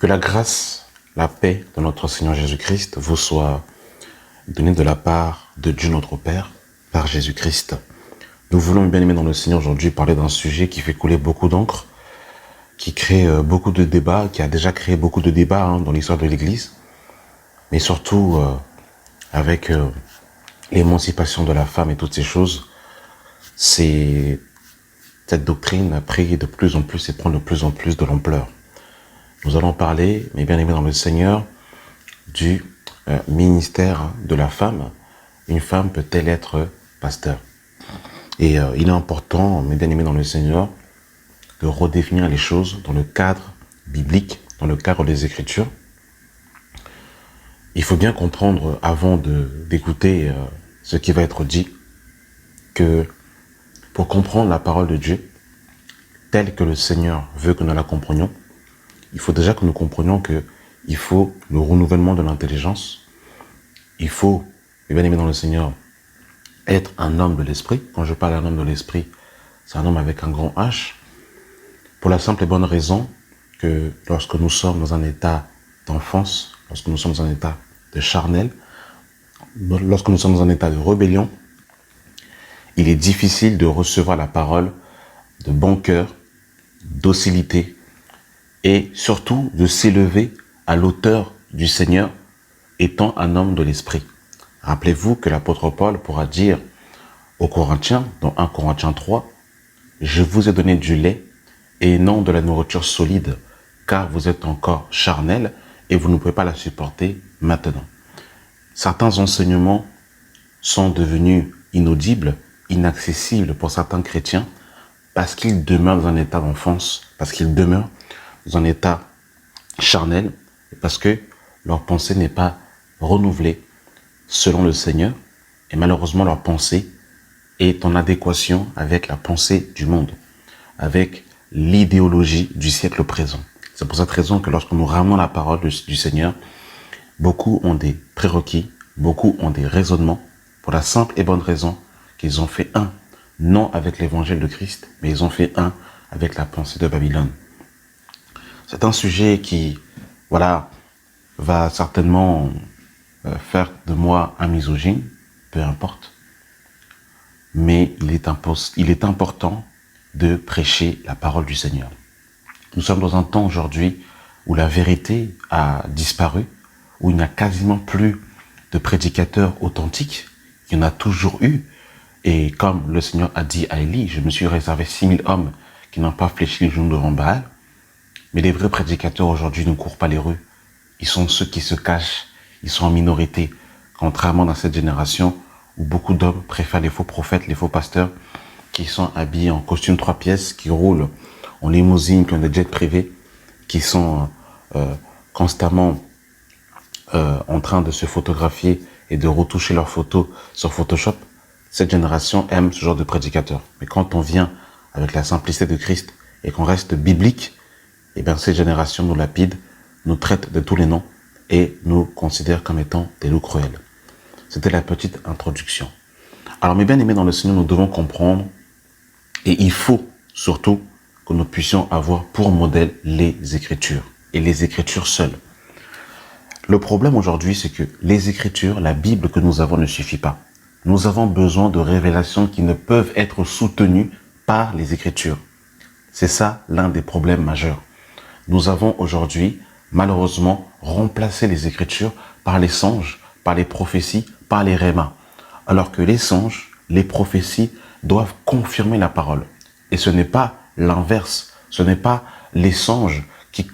Que la grâce, la paix de notre Seigneur Jésus-Christ vous soit donnée de la part de Dieu notre Père, par Jésus-Christ. Nous voulons, bien aimés dans le Seigneur, aujourd'hui parler d'un sujet qui fait couler beaucoup d'encre, qui crée beaucoup de débats, qui a déjà créé beaucoup de débats dans l'histoire de l'Église, mais surtout avec l'émancipation de la femme et toutes ces choses, cette doctrine a pris de plus en plus et prend de plus en plus de l'ampleur. Nous allons parler, mes bien-aimés dans le Seigneur, du ministère de la femme. Une femme peut-elle être pasteur? Et il est important, mes bien-aimés dans le Seigneur, de redéfinir les choses dans le cadre biblique, dans le cadre des Écritures. Il faut bien comprendre, avant d'écouter ce qui va être dit, que pour comprendre la parole de Dieu, telle que le Seigneur veut que nous la comprenions, il faut déjà que nous comprenions qu'il faut le renouvellement de l'intelligence. Il faut, bien aimé dans le Seigneur, être un homme de l'esprit. Quand je parle d'un homme de l'esprit, c'est un homme avec un grand H. Pour la simple et bonne raison que lorsque nous sommes dans un état d'enfance, lorsque nous sommes dans un état de charnel, lorsque nous sommes dans un état de rébellion, il est difficile de recevoir la parole de bon cœur, docilité, et surtout de s'élever à l'auteur du Seigneur étant un homme de l'esprit. Rappelez-vous que l'apôtre Paul pourra dire aux Corinthiens, dans 1 Corinthiens 3, « Je vous ai donné du lait et non de la nourriture solide, car vous êtes encore charnel et vous ne pouvez pas la supporter maintenant. » Certains enseignements sont devenus inaudibles, inaccessibles pour certains chrétiens parce qu'ils demeurent dans un état d'enfance, parce qu'ils demeurent dans un état charnel, parce que leur pensée n'est pas renouvelée selon le Seigneur, et malheureusement leur pensée est en adéquation avec la pensée du monde, avec l'idéologie du siècle présent. C'est pour cette raison que lorsque nous ramenons la parole du Seigneur, beaucoup ont des prérequis, beaucoup ont des raisonnements, pour la simple et bonne raison qu'ils ont fait un, non avec l'évangile de Christ, mais ils ont fait un avec la pensée de Babylone. C'est un sujet qui, voilà, va certainement faire de moi un misogyne, peu importe. Mais il est important de prêcher la parole du Seigneur. Nous sommes dans un temps aujourd'hui où la vérité a disparu, où il n'y a quasiment plus de prédicateurs authentiques. Il y en a toujours eu. Et comme le Seigneur a dit à Élie, je me suis réservé 6000 hommes qui n'ont pas fléchi les genoux devant Baal. Mais les vrais prédicateurs aujourd'hui ne courent pas les rues. Ils sont ceux qui se cachent, ils sont en minorité. Contrairement dans cette génération où beaucoup d'hommes préfèrent les faux prophètes, les faux pasteurs, qui sont habillés en costume 3 pièces, qui roulent en limousine, qui ont des jets privés, qui sont constamment en train de se photographier et de retoucher leurs photos sur Photoshop. Cette génération aime ce genre de prédicateurs. Mais quand on vient avec la simplicité de Christ et qu'on reste biblique, eh bien, cette génération nous lapide, nous traite de tous les noms et nous considère comme étant des loups cruels. C'était la petite introduction. Alors, mes bien-aimés dans le Seigneur, nous devons comprendre, et il faut surtout que nous puissions avoir pour modèle les Écritures, et les Écritures seules. Le problème aujourd'hui, c'est que les Écritures, la Bible que nous avons ne suffit pas. Nous avons besoin de révélations qui ne peuvent être soutenues par les Écritures. C'est ça l'un des problèmes majeurs. Nous avons aujourd'hui, malheureusement, remplacé les Écritures par les songes, par les prophéties, par les rémas. Alors que les songes, les prophéties doivent confirmer la parole. Et ce n'est pas l'inverse. Ce n'est pas les songes qui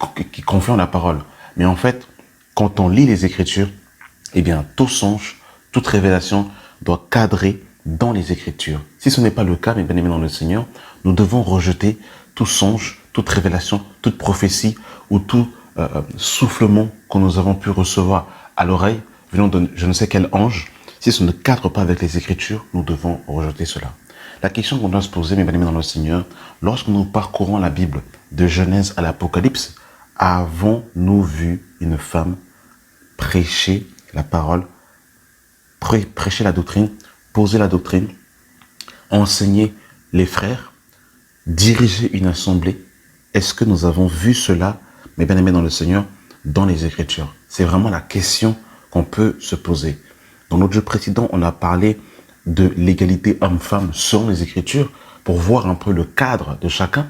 confirment la parole. Mais en fait, quand on lit les Écritures, eh bien, tout songe, toute révélation doit cadrer dans les Écritures. Si ce n'est pas le cas, mes bien-aimés dans le Seigneur, nous devons rejeter tout songe, toute révélation, toute prophétie ou tout soufflement que nous avons pu recevoir à l'oreille venant de je ne sais quel ange. Si ce ne cadre pas avec les Écritures, nous devons rejeter cela. La question qu'on doit se poser, mes bien-aimés dans le Seigneur, lorsque nous parcourons la Bible de Genèse à l'Apocalypse, avons-nous vu une femme prêcher la parole, prêcher la doctrine, poser la doctrine, enseigner les frères, diriger une assemblée? Est-ce que nous avons vu cela, mes bien-aimés dans le Seigneur, dans les Écritures? C'est vraiment la question qu'on peut se poser. Dans l'audio précédent, on a parlé de l'égalité homme-femme selon les Écritures pour voir un peu le cadre de chacun.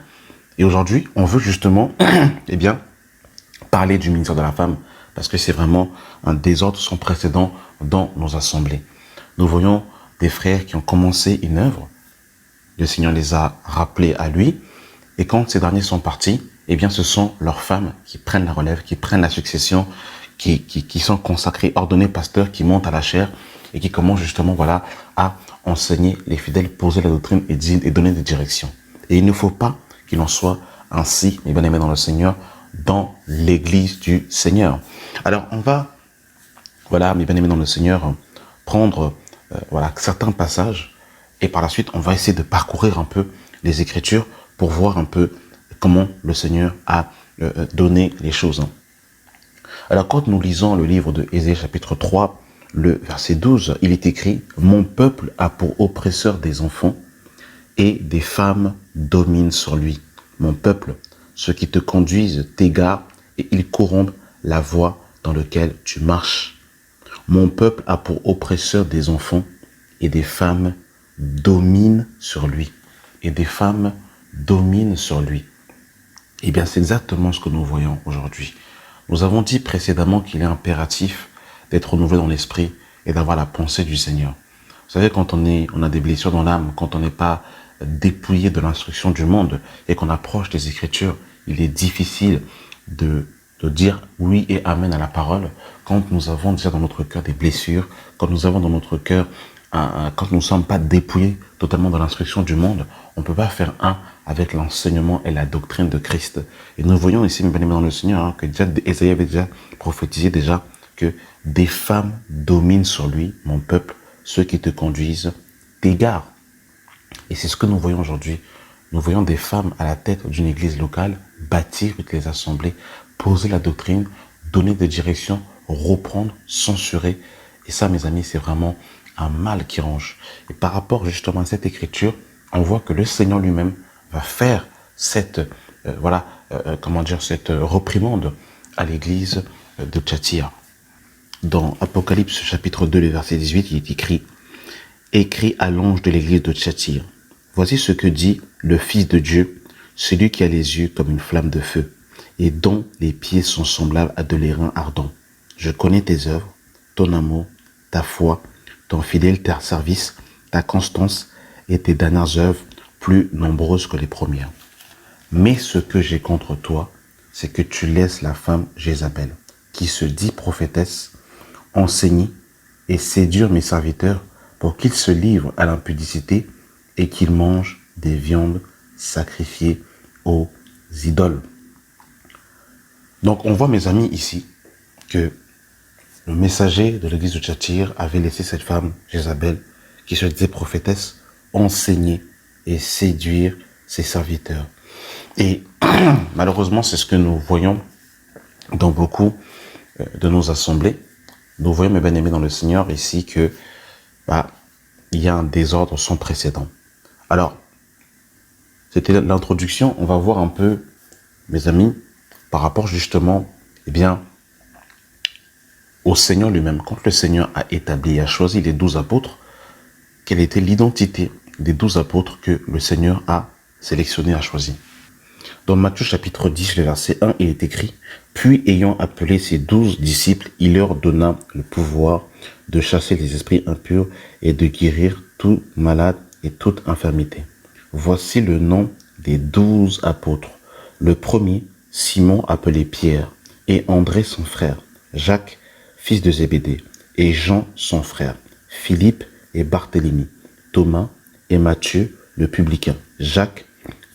Et aujourd'hui, on veut justement eh bien, parler du ministère de la femme parce que c'est vraiment un désordre sans précédent dans nos assemblées. Nous voyons des frères qui ont commencé une œuvre. Le Seigneur les a rappelés à lui. Et quand ces derniers sont partis, eh bien, ce sont leurs femmes qui prennent la relève, qui prennent la succession, qui sont consacrés, ordonnés pasteurs, qui montent à la chaire et qui commencent justement, voilà, à enseigner les fidèles, poser la doctrine et donner des directions. Et il ne faut pas qu'il en soit ainsi, mes bien-aimés dans le Seigneur, dans l'église du Seigneur. Alors, on va, voilà, mes bien-aimés dans le Seigneur, prendre, voilà, certains passages et par la suite, on va essayer de parcourir un peu les Écritures pour voir un peu comment le Seigneur a donné les choses. Alors, quand nous lisons le livre de Ésaïe chapitre 3, le verset 12, il est écrit « Mon peuple a pour oppresseur des enfants et des femmes dominent sur lui. Mon peuple, ceux qui te conduisent t'égarent et ils corrompent la voie dans laquelle tu marches. Mon peuple a pour oppresseur des enfants et des femmes dominent sur lui. » Et des femmes dominent sur lui. Eh bien, c'est exactement ce que nous voyons aujourd'hui. Nous avons dit précédemment qu'il est impératif d'être renouvelé dans l'esprit et d'avoir la pensée du Seigneur. Vous savez, quand on a des blessures dans l'âme, quand on n'est pas dépouillé de l'instruction du monde et qu'on approche des Écritures, il est difficile de dire oui et amen à la parole quand nous avons déjà dans notre cœur des blessures, quand nous avons dans notre cœur quand nous ne sommes pas dépouillés totalement de l'instruction du monde, on ne peut pas faire un avec l'enseignement et la doctrine de Christ. Et nous voyons ici, mes bien-aimés dans le Seigneur, que déjà Ésaïe avait déjà prophétisé que des femmes dominent sur lui, mon peuple, ceux qui te conduisent t'égarent. Et c'est ce que nous voyons aujourd'hui. Nous voyons des femmes à la tête d'une église locale bâtir les assemblées, poser la doctrine, donner des directions, reprendre, censurer. Et ça, mes amis, c'est vraiment un mal qui ronge. Et par rapport justement à cette écriture, on voit que le Seigneur lui-même va faire cette, cette reprimande à l'église de Thyatire. Dans Apocalypse chapitre 2, le verset 18, il est écrit « Écrit à l'ange de l'église de Thyatire, voici ce que dit le Fils de Dieu, celui qui a les yeux comme une flamme de feu, et dont les pieds sont semblables à de l'airain ardent. Je connais tes œuvres, ton amour, ta foi, ton fidèle service, ta constance et tes dernières œuvres plus nombreuses que les premières. Mais ce que j'ai contre toi, c'est que tu laisses la femme Jézabel, qui se dit prophétesse, enseigner et séduire mes serviteurs pour qu'ils se livrent à l'impudicité et qu'ils mangent des viandes sacrifiées aux idoles. » Donc on voit, mes amis, ici, que le messager de l'église de Thyatire avait laissé cette femme, Jézabel, qui se disait prophétesse, enseigner et séduire ses serviteurs. Et malheureusement, c'est ce que nous voyons dans beaucoup de nos assemblées. Nous voyons, mes bien-aimés dans le Seigneur, ici que il y a un désordre sans précédent. Alors, c'était l'introduction. On va voir un peu, mes amis, par rapport justement, au Seigneur lui-même. Quand le Seigneur a établi et a choisi les 12 apôtres, quelle était l'identité des 12 apôtres que le Seigneur a sélectionné, a choisi? Dans Matthieu chapitre 10, le verset 1, il est écrit « Puis ayant appelé ses 12 disciples, il leur donna le pouvoir de chasser les esprits impurs et de guérir tout malade et toute infirmité. Voici le nom des 12 apôtres. Le premier, Simon appelé Pierre, et André son frère, Jacques, fils de Zébédée, et Jean son frère, Philippe et Barthélemy, Thomas et Matthieu le publicain, Jacques,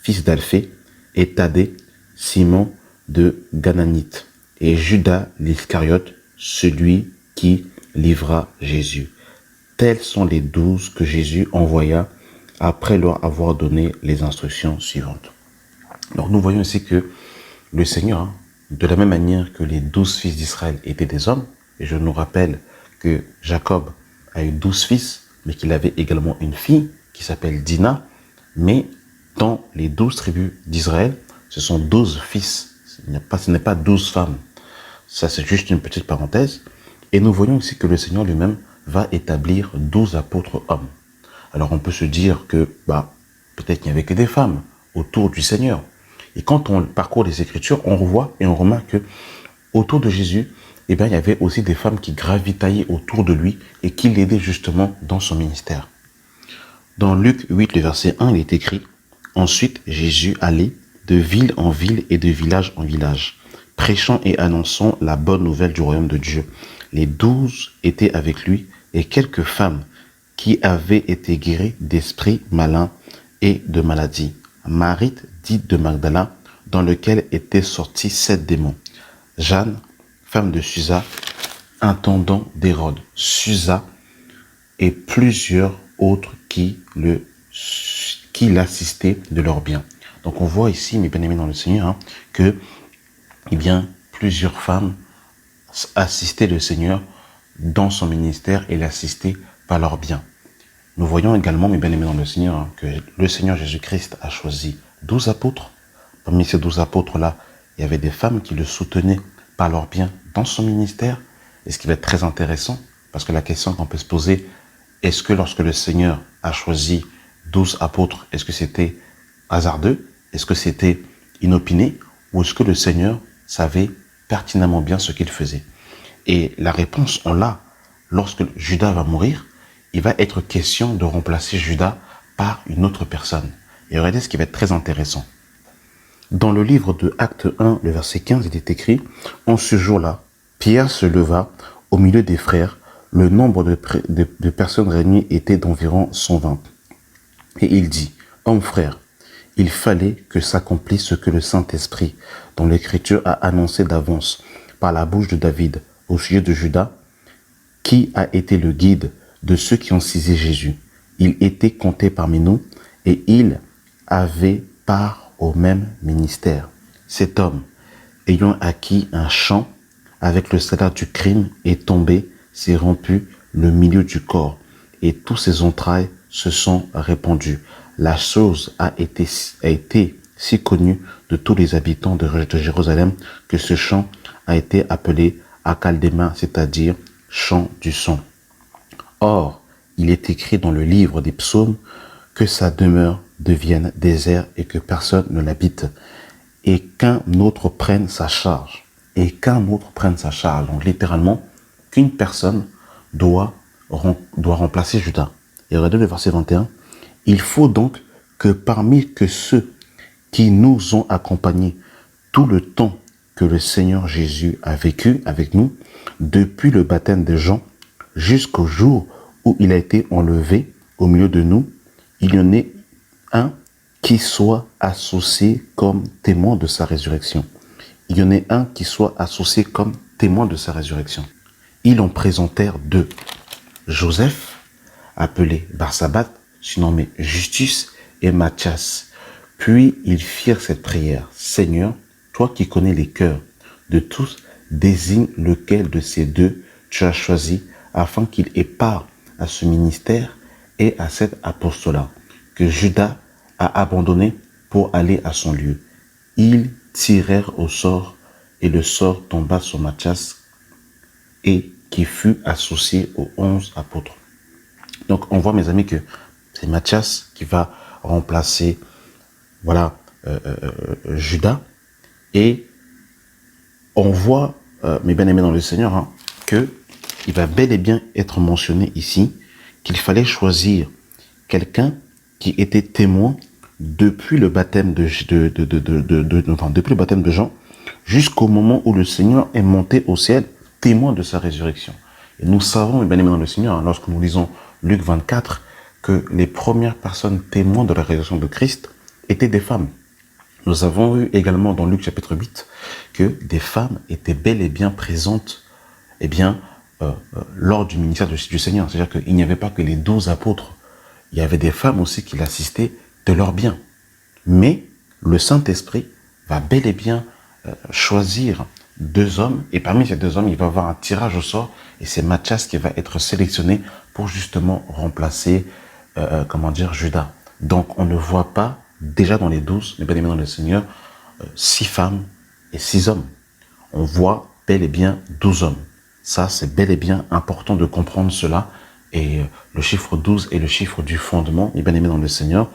fils d'Alphée, et Thaddée, Simon de Gananite, et Judas l'Iscariote, celui qui livra Jésus. Tels sont les 12 que Jésus envoya après leur avoir donné les instructions suivantes. Donc nous voyons ici que le Seigneur, de la même manière que les 12 fils d'Israël étaient des hommes, et je nous rappelle que Jacob a eu 12 fils, mais qu'il avait également une fille qui s'appelle Dina, mais dans les 12 tribus d'Israël, ce sont 12 fils, ce n'est pas 12 femmes. Ça, c'est juste une petite parenthèse. Et nous voyons aussi que le Seigneur lui-même va établir 12 apôtres hommes. Alors on peut se dire que peut-être qu'il n'y avait que des femmes autour du Seigneur. Et quand on parcourt les Écritures, on revoit et on remarque que autour de Jésus, il y avait aussi des femmes qui gravitaient autour de lui et qui l'aidaient justement dans son ministère. Dans Luc 8, le verset 1, il est écrit « Ensuite, Jésus allait de ville en ville et de village en village, prêchant et annonçant la bonne nouvelle du royaume de Dieu. Les 12 étaient avec lui et quelques femmes qui avaient été guéries d'esprits malins et de maladies. Marie, dite de Magdala, dans lequel étaient sortis 7 démons. Jeanne, femme de Susa, intendant d'Hérode. Susa et plusieurs autres qui l'assistaient de leurs biens. » Donc on voit ici, mes bien-aimés dans le Seigneur, que plusieurs femmes assistaient le Seigneur dans son ministère et l'assistaient par leurs biens. Nous voyons également, mes bien-aimés dans le Seigneur, que le Seigneur Jésus-Christ a choisi 12 apôtres. Parmi ces 12 apôtres-là, il y avait des femmes qui le soutenaient par leurs biens dans son ministère. Et ce qui va être très intéressant, parce que la question qu'on peut se poser, est-ce que lorsque le Seigneur a choisi 12 apôtres, est-ce que c'était hasardeux? Est-ce que c'était inopiné? Ou est-ce que le Seigneur savait pertinemment bien ce qu'il faisait? Et la réponse, on l'a. Lorsque Judas va mourir, il va être question de remplacer Judas par une autre personne. Et regardez ce qui va être très intéressant. Dans le livre de Acte 1, le verset 15, il est écrit « En ce jour-là, Pierre se leva au milieu des frères. Le nombre de personnes réunies était d'environ 120. Et il dit « Hommes frères, il fallait que s'accomplisse ce que le Saint-Esprit, dont l'Écriture a annoncé d'avance par la bouche de David au sujet de Judas, qui a été le guide de ceux qui ont saisi Jésus. Il était compté parmi nous et il avait part au même ministère. Cet homme, ayant acquis un champ avec le salaire du crime, est tombé, s'est rompu le milieu du corps et tous ses entrailles se sont répandues. La chose a été si connue de tous les habitants de Jérusalem que ce champ a été appelé Akaldéma, c'est-à-dire champ du sang. Or, il est écrit dans le livre des psaumes que sa demeure devienne désert et que personne ne l'habite et qu'un autre prenne sa charge. Et qu'un autre prenne sa charge. Donc littéralement, qu'une personne doit remplacer Judas. Et regardez le verset 21. Il faut donc que parmi ceux qui nous ont accompagnés tout le temps que le Seigneur Jésus a vécu avec nous, depuis le baptême de Jean jusqu'au jour où il a été enlevé au milieu de nous, il y en ait un qui soit associé comme témoin de sa résurrection. Il y en ait un qui soit associé comme témoin de sa résurrection. Ils en présentèrent 2. Joseph, appelé Barsabat, surnommé Justus, et Matthias. Puis ils firent cette prière. Seigneur, toi qui connais les cœurs de tous, désigne lequel de ces 2 tu as choisi afin qu'il ait part à ce ministère et à cet apostolat que Judas a abandonné pour aller à son lieu. Ils tirèrent au sort et le sort tomba sur Matthias et qui fut associé aux 11 apôtres. Donc on voit, mes amis, que c'est Matthias qui va remplacer Judas, et on voit, mes bien-aimés dans le Seigneur, que il va bel et bien être mentionné ici qu'il fallait choisir quelqu'un qui était témoin depuis le baptême depuis le baptême de Jean jusqu'au moment où le Seigneur est monté au ciel, témoin de sa résurrection. Et nous savons, mes bien-aimés dans le Seigneur, lorsque nous lisons Luc 24, que les premières personnes témoins de la résurrection de Christ étaient des femmes. Nous avons vu également dans Luc chapitre 8 que des femmes étaient bel et bien présentes lors du ministère du Seigneur. C'est-à-dire qu'il n'y avait pas que les 12 apôtres, il y avait des femmes aussi qui l'assistaient de leur bien. Mais le Saint-Esprit va bel et bien choisir 2 hommes, et parmi ces 2 hommes, il va y avoir un tirage au sort, et c'est Matthias qui va être sélectionné pour justement remplacer Judas. Donc on ne voit pas déjà dans les 12, les bien-aimés dans le Seigneur, 6 femmes et 6 hommes. On voit bel et bien 12 hommes. Ça, c'est bel et bien important de comprendre cela. Et le chiffre 12 est le chiffre du fondement, mes bien-aimés dans le Seigneur.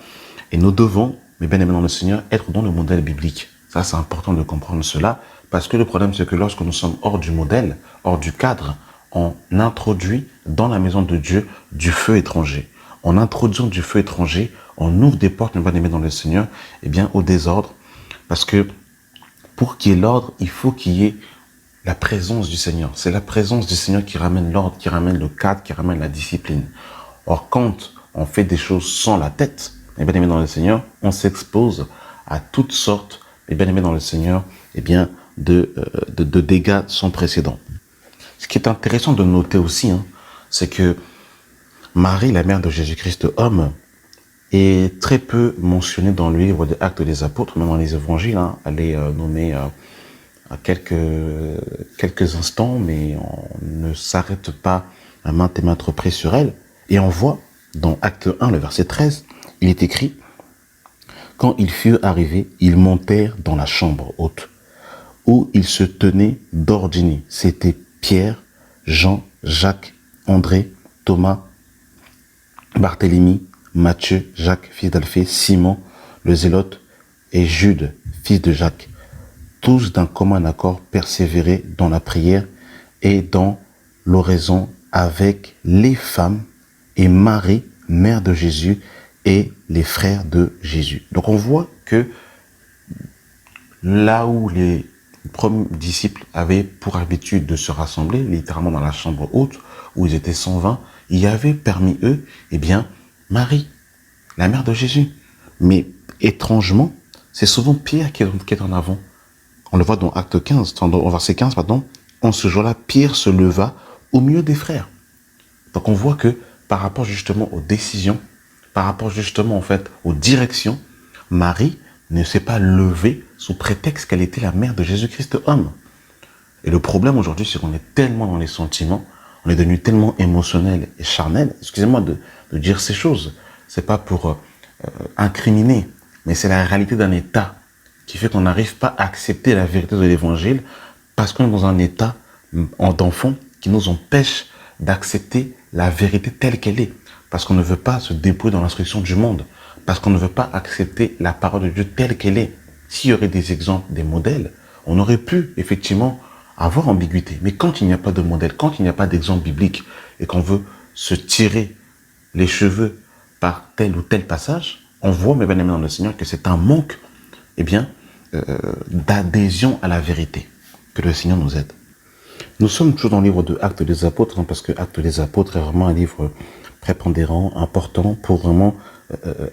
Et nous devons, mes bien-aimés dans le Seigneur, être dans le modèle biblique. Ça, c'est important de comprendre cela. Parce que le problème, c'est que lorsque nous sommes hors du modèle, hors du cadre, on introduit dans la maison de Dieu du feu étranger. En introduisant du feu étranger, on ouvre des portes, mes bien-aimés dans le Seigneur, eh bien, au désordre. Parce que pour qu'il y ait l'ordre, il faut qu'il y ait la présence du Seigneur. C'est la présence du Seigneur qui ramène l'ordre, qui ramène le cadre, qui ramène la discipline. Or, quand on fait des choses sans la tête, mes bien-aimés dans le Seigneur, on s'expose à toutes sortes, mes bien-aimés dans le Seigneur, eh bien, de dégâts sans précédent. Ce qui est intéressant de noter aussi, c'est que Marie, la mère de Jésus-Christ homme, est très peu mentionnée dans le livre des Actes des Apôtres, même dans les évangiles. Elle est nommée à quelques instants, mais on ne s'arrête pas à maintes et maintes reprises sur elle. Et on voit dans Acte 1, le verset 13, il est écrit « Quand ils furent arrivés, ils montèrent dans la chambre haute, où ils se tenaient d'ordinaire. C'était Pierre, Jean, Jacques, André, Thomas, Barthélemy, Matthieu, Jacques, fils d'Alphée, Simon, le Zélote, et Jude, fils de Jacques. Tous d'un commun accord persévéraient dans la prière et dans l'oraison avec les femmes et Marie, mère de Jésus, et les frères de Jésus. Donc on voit que là où les premiers disciples avaient pour habitude de se rassembler, littéralement dans la chambre haute, où ils étaient 120, il y avait parmi eux, eh bien, Marie, la mère de Jésus. Mais étrangement, c'est souvent Pierre qui est en avant. On le voit dans Acte 15, dans verset 15, pardon. En ce jour-là, Pierre se leva au milieu des frères. Donc on voit que par rapport justement aux décisions, par rapport justement en fait aux directions, Marie ne s'est pas levée sous prétexte qu'elle était la mère de Jésus-Christ homme. Et le problème aujourd'hui, c'est qu'on est tellement dans les sentiments, on est devenu tellement émotionnel et charnel. Excusez-moi de dire ces choses. C'est pas pour incriminer, mais c'est la réalité d'un état qui fait qu'on n'arrive pas à accepter la vérité de l'évangile parce qu'on est dans un état d'enfant qui nous empêche d'accepter la vérité telle qu'elle est. Parce qu'on ne veut pas se dépouiller dans l'instruction du monde. Parce qu'on ne veut pas accepter la parole de Dieu telle qu'elle est. S'il y aurait des exemples, des modèles, on aurait pu effectivement avoir ambiguïté. Mais quand il n'y a pas de modèle, quand il n'y a pas d'exemple biblique et qu'on veut se tirer les cheveux par tel ou tel passage, on voit, mes bien-aimés dans le Seigneur, que c'est un manque, eh bien, d'adhésion à la vérité. Que le Seigneur nous aide. Nous sommes toujours dans le livre de Actes des Apôtres, parce que Actes des Apôtres est vraiment un livre prépondérant, important, pour vraiment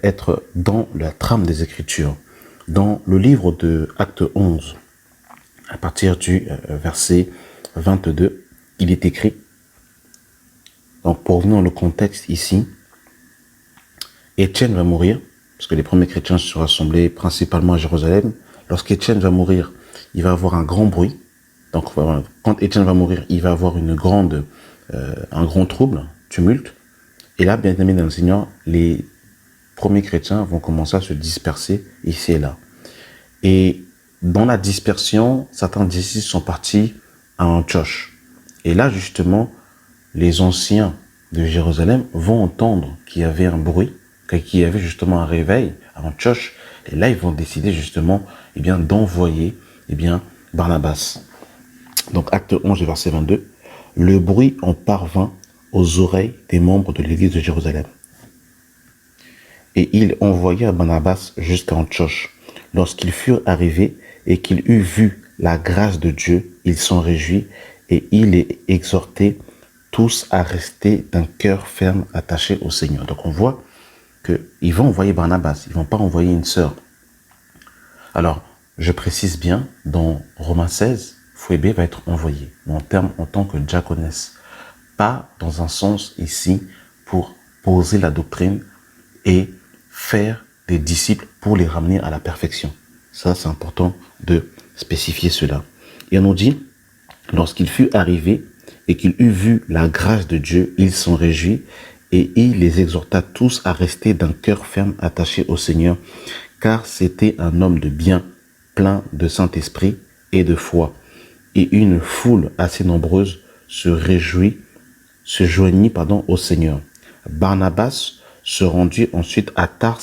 être dans la trame des Écritures. Dans le livre de Actes 11, à partir du verset 22, il est écrit, donc pour revenir dans le contexte ici, Étienne va mourir, parce que les premiers chrétiens se sont rassemblés principalement à Jérusalem. Lorsqu'Étienne va mourir, il va avoir un grand bruit. Donc quand Étienne va mourir, il va avoir un grand trouble, tumulte. Et là, bien aimé dans le Seigneur, les premiers chrétiens vont commencer à se disperser ici et là. Et dans la dispersion, certains disciples sont partis à Antioche. Et là, justement, les anciens de Jérusalem vont entendre qu'il y avait un bruit, qu'il y avait justement un réveil à Antioche. Et là, ils vont décider justement d'envoyer Barnabas. Donc, acte 11, verset 22. Le bruit en parvint aux oreilles des membres de l'église de Jérusalem. Et il envoya Barnabas jusqu'à Antioche. Lorsqu'ils furent arrivés et qu'il eut vu la grâce de Dieu, il s'en réjouit et il les exhortait tous à rester d'un cœur ferme attaché au Seigneur. Donc on voit qu'ils vont envoyer Barnabas, ils ne vont pas envoyer une sœur. Alors, je précise bien, dans Romains 16, Phoébé va être envoyé, mais en tant que diaconesse. Pas dans un sens ici pour poser la doctrine et faire des disciples pour les ramener à la perfection. Ça, c'est important de spécifier cela. Et on nous dit, lorsqu'il fut arrivé et qu'il eut vu la grâce de Dieu, il s'en réjouit et il les exhorta tous à rester d'un cœur ferme attaché au Seigneur, car c'était un homme de bien, plein de Saint-Esprit et de foi. et une foule assez nombreuse se joignit au Seigneur. Barnabas se rendit ensuite à Tars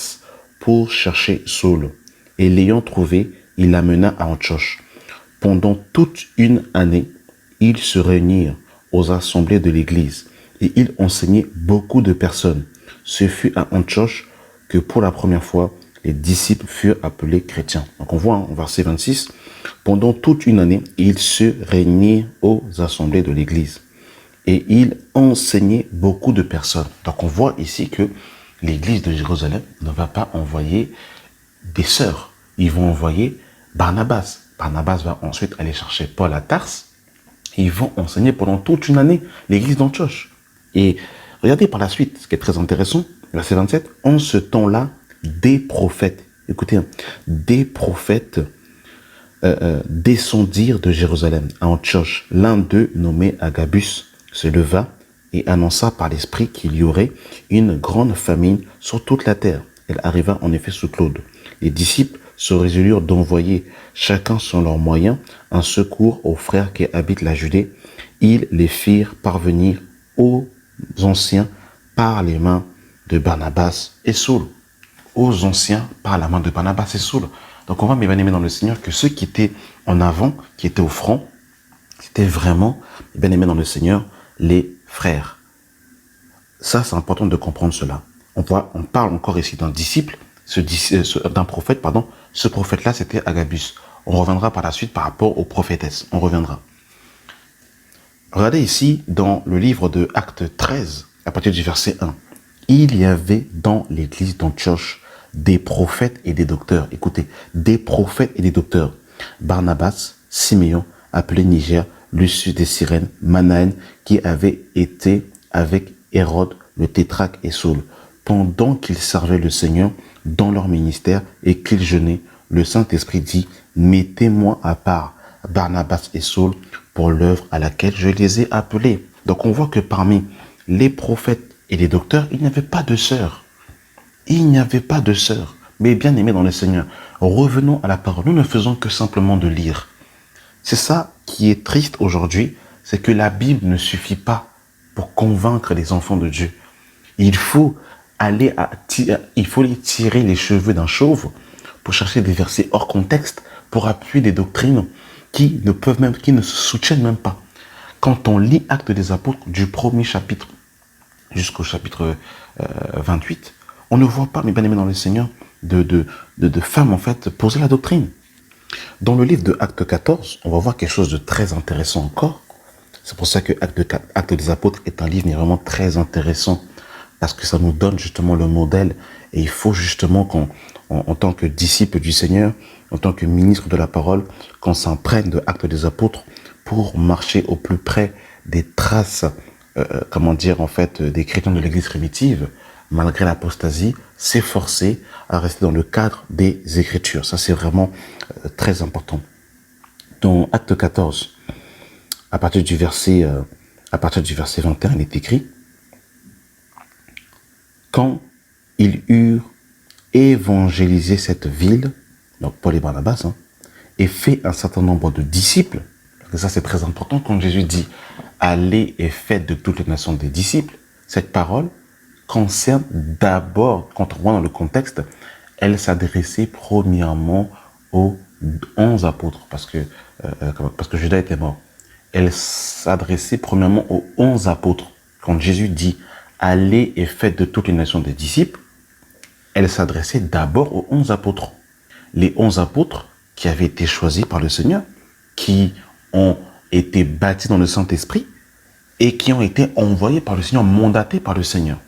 pour chercher Saul, et l'ayant trouvé, il l'amena à Antioche. Pendant toute une année, ils se réunirent aux assemblées de l'Église, et ils enseignaient beaucoup de personnes. Ce fut à Antioche que pour la première fois, les disciples furent appelés chrétiens. Donc on voit en verset 26, pendant toute une année, ils se réunirent aux assemblées de l'Église et ils enseignaient beaucoup de personnes. Donc on voit ici que l'Église de Jérusalem ne va pas envoyer des sœurs, ils vont envoyer Barnabas. Barnabas va ensuite aller chercher Paul à Tars. Ils vont enseigner pendant toute une année l'Église d'Antioche. Et regardez par la suite, ce qui est très intéressant, verset 27, en ce temps-là, des prophètes, écoutez, des prophètes descendirent de Jérusalem à Antioche. L'un d'eux, nommé Agabus, se leva et annonça par l'Esprit qu'il y aurait une grande famine sur toute la terre. Elle arriva en effet sous Claude. Les disciples se résolurent d'envoyer, chacun selon leurs moyens, un secours aux frères qui habitent la Judée. Ils les firent parvenir aux anciens par les mains de Barnabas et Saul. Aux anciens par la main de Barnabas et Saul. Donc on voit, mes bien-aimés dans le Seigneur, que ceux qui étaient en avant, qui étaient au front, c'était vraiment, bien-aimés dans le Seigneur, les frères. Ça, c'est important de comprendre cela. On parle encore ici d'un disciple, d'un prophète, pardon. Ce prophète-là, c'était Agabus. On reviendra par la suite par rapport aux prophétesses. On reviendra. Regardez ici, dans le livre de Actes 13, à partir du verset 1. Il y avait dans l'église d'Antioche des prophètes et des docteurs. Écoutez, des prophètes et des docteurs. Barnabas, Siméon, appelé Niger, Lucius des Cyrènes, Manaën, qui avait été avec Hérode, le tétrarque et Saul. Pendant qu'ils servaient le Seigneur dans leur ministère et qu'ils jeûnaient, le Saint-Esprit dit, mettez-moi à part Barnabas et Saul pour l'œuvre à laquelle je les ai appelés. Donc on voit que parmi les prophètes et les docteurs, il n'y avait pas de sœurs. Il n'y avait pas de sœurs. Mais bien aimés dans le Seigneur, revenons à la parole. Nous ne faisons que simplement de lire. C'est ça qui est triste aujourd'hui, c'est que la Bible ne suffit pas pour convaincre les enfants de Dieu. Il faut les tirer les cheveux d'un chauve pour chercher des versets hors contexte, pour appuyer des doctrines qui ne se soutiennent même pas. Quand on lit Actes des Apôtres du premier chapitre jusqu'au chapitre 28, on ne voit pas, mes bien-aimés dans le Seigneur, de femmes en fait poser la doctrine. Dans le livre de Actes 14, on va voir quelque chose de très intéressant encore. C'est pour ça que Actes des Apôtres est un livre vraiment très intéressant, parce que ça nous donne justement le modèle. Et il faut justement en tant que disciple du Seigneur, en tant que ministre de la parole, qu'on s'imprègne de Actes des Apôtres pour marcher au plus près des traces, des chrétiens de l'église primitive, malgré l'apostasie, s'efforcer à rester dans le cadre des Écritures. Ça, c'est vraiment très important. Dans Acte 14, à partir du verset 21, il est écrit, quand ils eurent évangélisé cette ville, donc Paul et Barnabas, et fait un certain nombre de disciples, et ça c'est très important quand Jésus dit « Allez et faites de toutes les nations des disciples », cette parole concerne d'abord, quand on voit dans le contexte, elle s'adressait premièrement aux 11 apôtres, parce que Judas était mort. Elle s'adressait premièrement aux 11 apôtres. Quand Jésus dit « Allez et faites de toutes les nations des disciples », elle s'adressait d'abord aux 11 apôtres. Les 11 apôtres qui avaient été choisis par le Seigneur, qui ont été bâtis dans le Saint-Esprit et qui ont été envoyés par le Seigneur, mandatés par le Seigneur.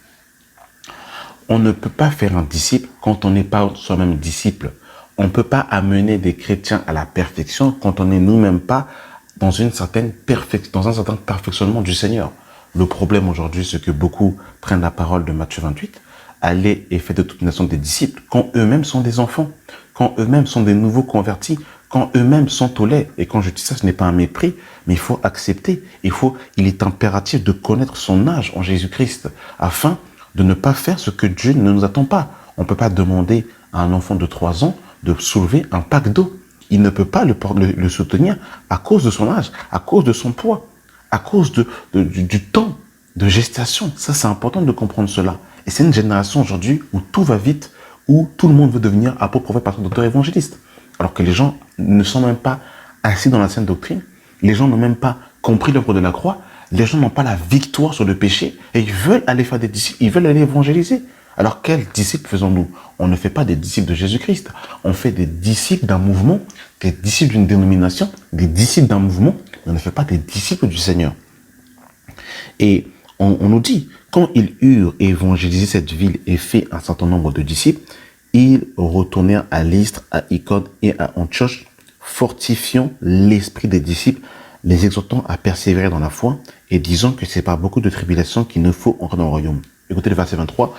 On ne peut pas faire un disciple quand on n'est pas soi-même disciple. On ne peut pas amener des chrétiens à la perfection quand on n'est nous-mêmes pas dans un certain perfectionnement du Seigneur. Le problème aujourd'hui, c'est que beaucoup prennent la parole de Matthieu 28, allez et faites de toute nation des disciples, quand eux-mêmes sont des enfants, quand eux-mêmes sont des nouveaux convertis, quand eux-mêmes sont au lait. Et quand je dis ça, ce n'est pas un mépris, mais il faut accepter. Il est impératif de connaître son âge en Jésus-Christ, afin de ne pas faire ce que Dieu ne nous attend pas. On ne peut pas demander à un enfant de 3 ans de soulever un pack d'eau. il ne peut pas le soutenir à cause de son âge, à cause de son poids, à cause du temps de gestation. Ça, c'est important de comprendre cela. Et c'est une génération aujourd'hui où tout va vite, où tout le monde veut devenir apôtre, prophète, pasteur, docteur, évangéliste. Alors que les gens ne sont même pas assis dans la saine doctrine, les gens n'ont même pas compris l'œuvre de la croix, les gens n'ont pas la victoire sur le péché, et ils veulent aller faire des disciples, ils veulent aller évangéliser. Alors quels disciples faisons-nous? On ne fait pas des disciples de Jésus-Christ, on fait des disciples d'un mouvement, des disciples d'une dénomination, des disciples d'un mouvement, mais on ne fait pas des disciples du Seigneur. Et on nous dit, quand ils eurent évangélisé cette ville et fait un certain nombre de disciples, ils retournèrent à Lystre, à Icône et à Antioche, fortifiant l'esprit des disciples, les exhortant à persévérer dans la foi et disant que c'est par beaucoup de tribulations qu'il ne faut entrer dans le royaume. Écoutez le verset 23.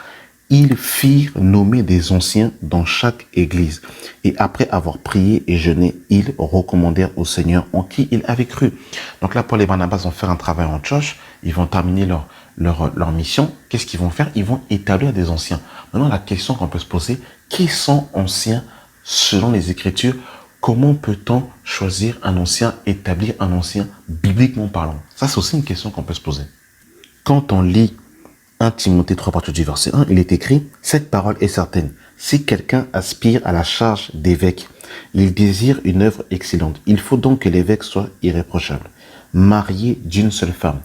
Ils firent nommer des anciens dans chaque église. Et après avoir prié et jeûné, ils recommandèrent au Seigneur en qui ils avaient cru. Donc là, Paul et Barnabas vont faire un travail en Antioche. Ils vont terminer leur mission. Qu'est-ce qu'ils vont faire? Ils vont établir des anciens. Maintenant, la question qu'on peut se poser, qui sont anciens selon les Écritures? Comment peut-on choisir un ancien, établir un ancien, bibliquement parlant? Ça, c'est aussi une question qu'on peut se poser. Quand on lit 1 Timothée 3, partir du verset 1, il est écrit « Cette parole est certaine. Si quelqu'un aspire à la charge d'évêque, il désire une œuvre excellente. Il faut donc que l'évêque soit irréprochable, marié d'une seule femme.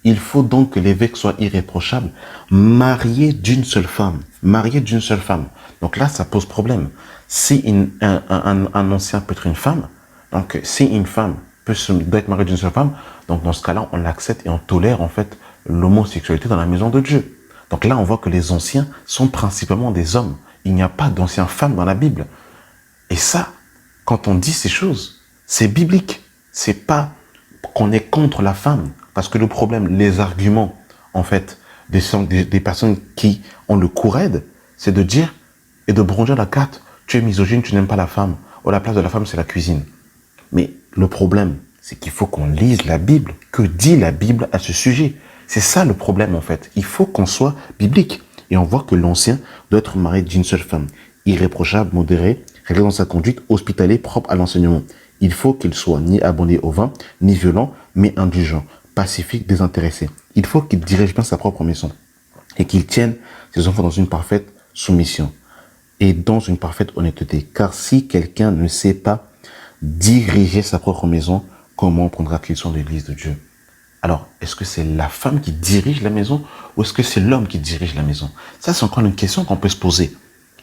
Il faut donc que l'évêque soit irréprochable, marié d'une seule femme. Marié d'une seule femme. » Donc là, ça pose problème. Si un ancien peut être une femme, donc si une femme doit être mariée d'une seule femme, donc dans ce cas-là, on l'accepte et on tolère en fait l'homosexualité dans la maison de Dieu. Donc là, on voit que les anciens sont principalement des hommes. Il n'y a pas d'anciens femmes dans la Bible. Et ça, quand on dit ces choses, c'est biblique. C'est pas qu'on est contre la femme. Parce que le problème, les arguments, en fait, des personnes qui ont le cou raide, c'est de dire et de bronzer la carte. Tu es misogyne, tu n'aimes pas la femme. Ou la place de la femme, c'est la cuisine. Mais le problème, c'est qu'il faut qu'on lise la Bible. Que dit la Bible à ce sujet? C'est ça le problème en fait. Il faut qu'on soit biblique. Et on voit que l'ancien doit être marié d'une seule femme. Irréprochable, modéré, réglé dans sa conduite, hospitalier, propre à l'enseignement. Il faut qu'il soit ni abonné au vin, ni violent, mais indulgent, pacifique, désintéressé. Il faut qu'il dirige bien sa propre maison. Et qu'il tienne ses enfants dans une parfaite soumission. Et dans une parfaite honnêteté. Car si quelqu'un ne sait pas diriger sa propre maison, comment prendra-t-il soin de l'église de Dieu? Alors, est-ce que c'est la femme qui dirige la maison ou est-ce que c'est l'homme qui dirige la maison? Ça, c'est encore une question qu'on peut se poser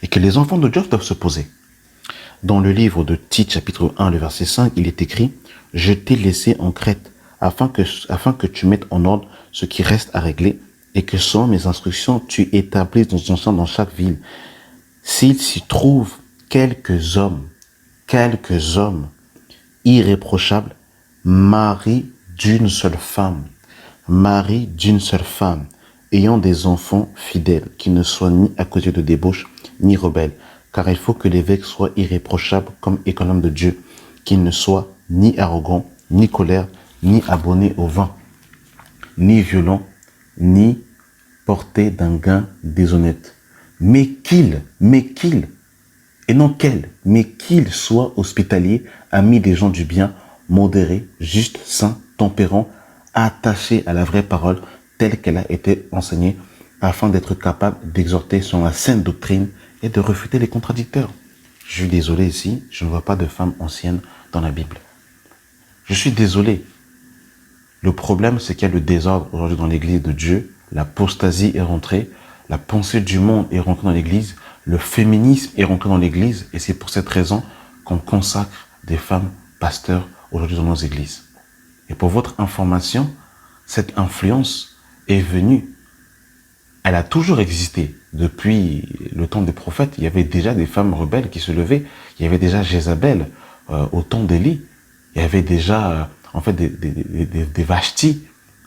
et que les enfants de Dieu doivent se poser. Dans le livre de Tite, chapitre 1, le verset 5, il est écrit « Je t'ai laissé en Crète afin que tu mettes en ordre ce qui reste à régler et que selon mes instructions, tu établisses des anciens dans chaque ville. S'il s'y trouve quelques hommes irréprochables, mari d'une seule femme, ayant des enfants fidèles, qui ne soient ni accusés de débauche, ni rebelles, car il faut que l'évêque soit irréprochable comme économe de Dieu, qu'il ne soit ni arrogant, ni colère, ni abonné au vin, ni violent, ni porté d'un gain déshonnête, mais qu'il soit hospitalier, ami des gens du bien, modéré, juste, saint, tempérant, attaché à la vraie parole telle qu'elle a été enseignée, afin d'être capable d'exhorter sur la saine doctrine et de refuter les contradicteurs. Je suis désolé ici, je ne vois pas de femme ancienne dans la Bible. Je suis désolé. Le problème, c'est qu'il y a le désordre aujourd'hui dans l'église de Dieu, l'apostasie est rentrée, la pensée du monde est rentrée dans l'église, le féminisme est rentré dans l'église, et c'est pour cette raison qu'on consacre des femmes pasteurs aujourd'hui dans nos églises. Et pour votre information, cette influence est venue. Elle a toujours existé. Depuis le temps des prophètes, il y avait déjà des femmes rebelles qui se levaient. Il y avait déjà Jézabel au temps d'Élie. Il y avait déjà des Vashti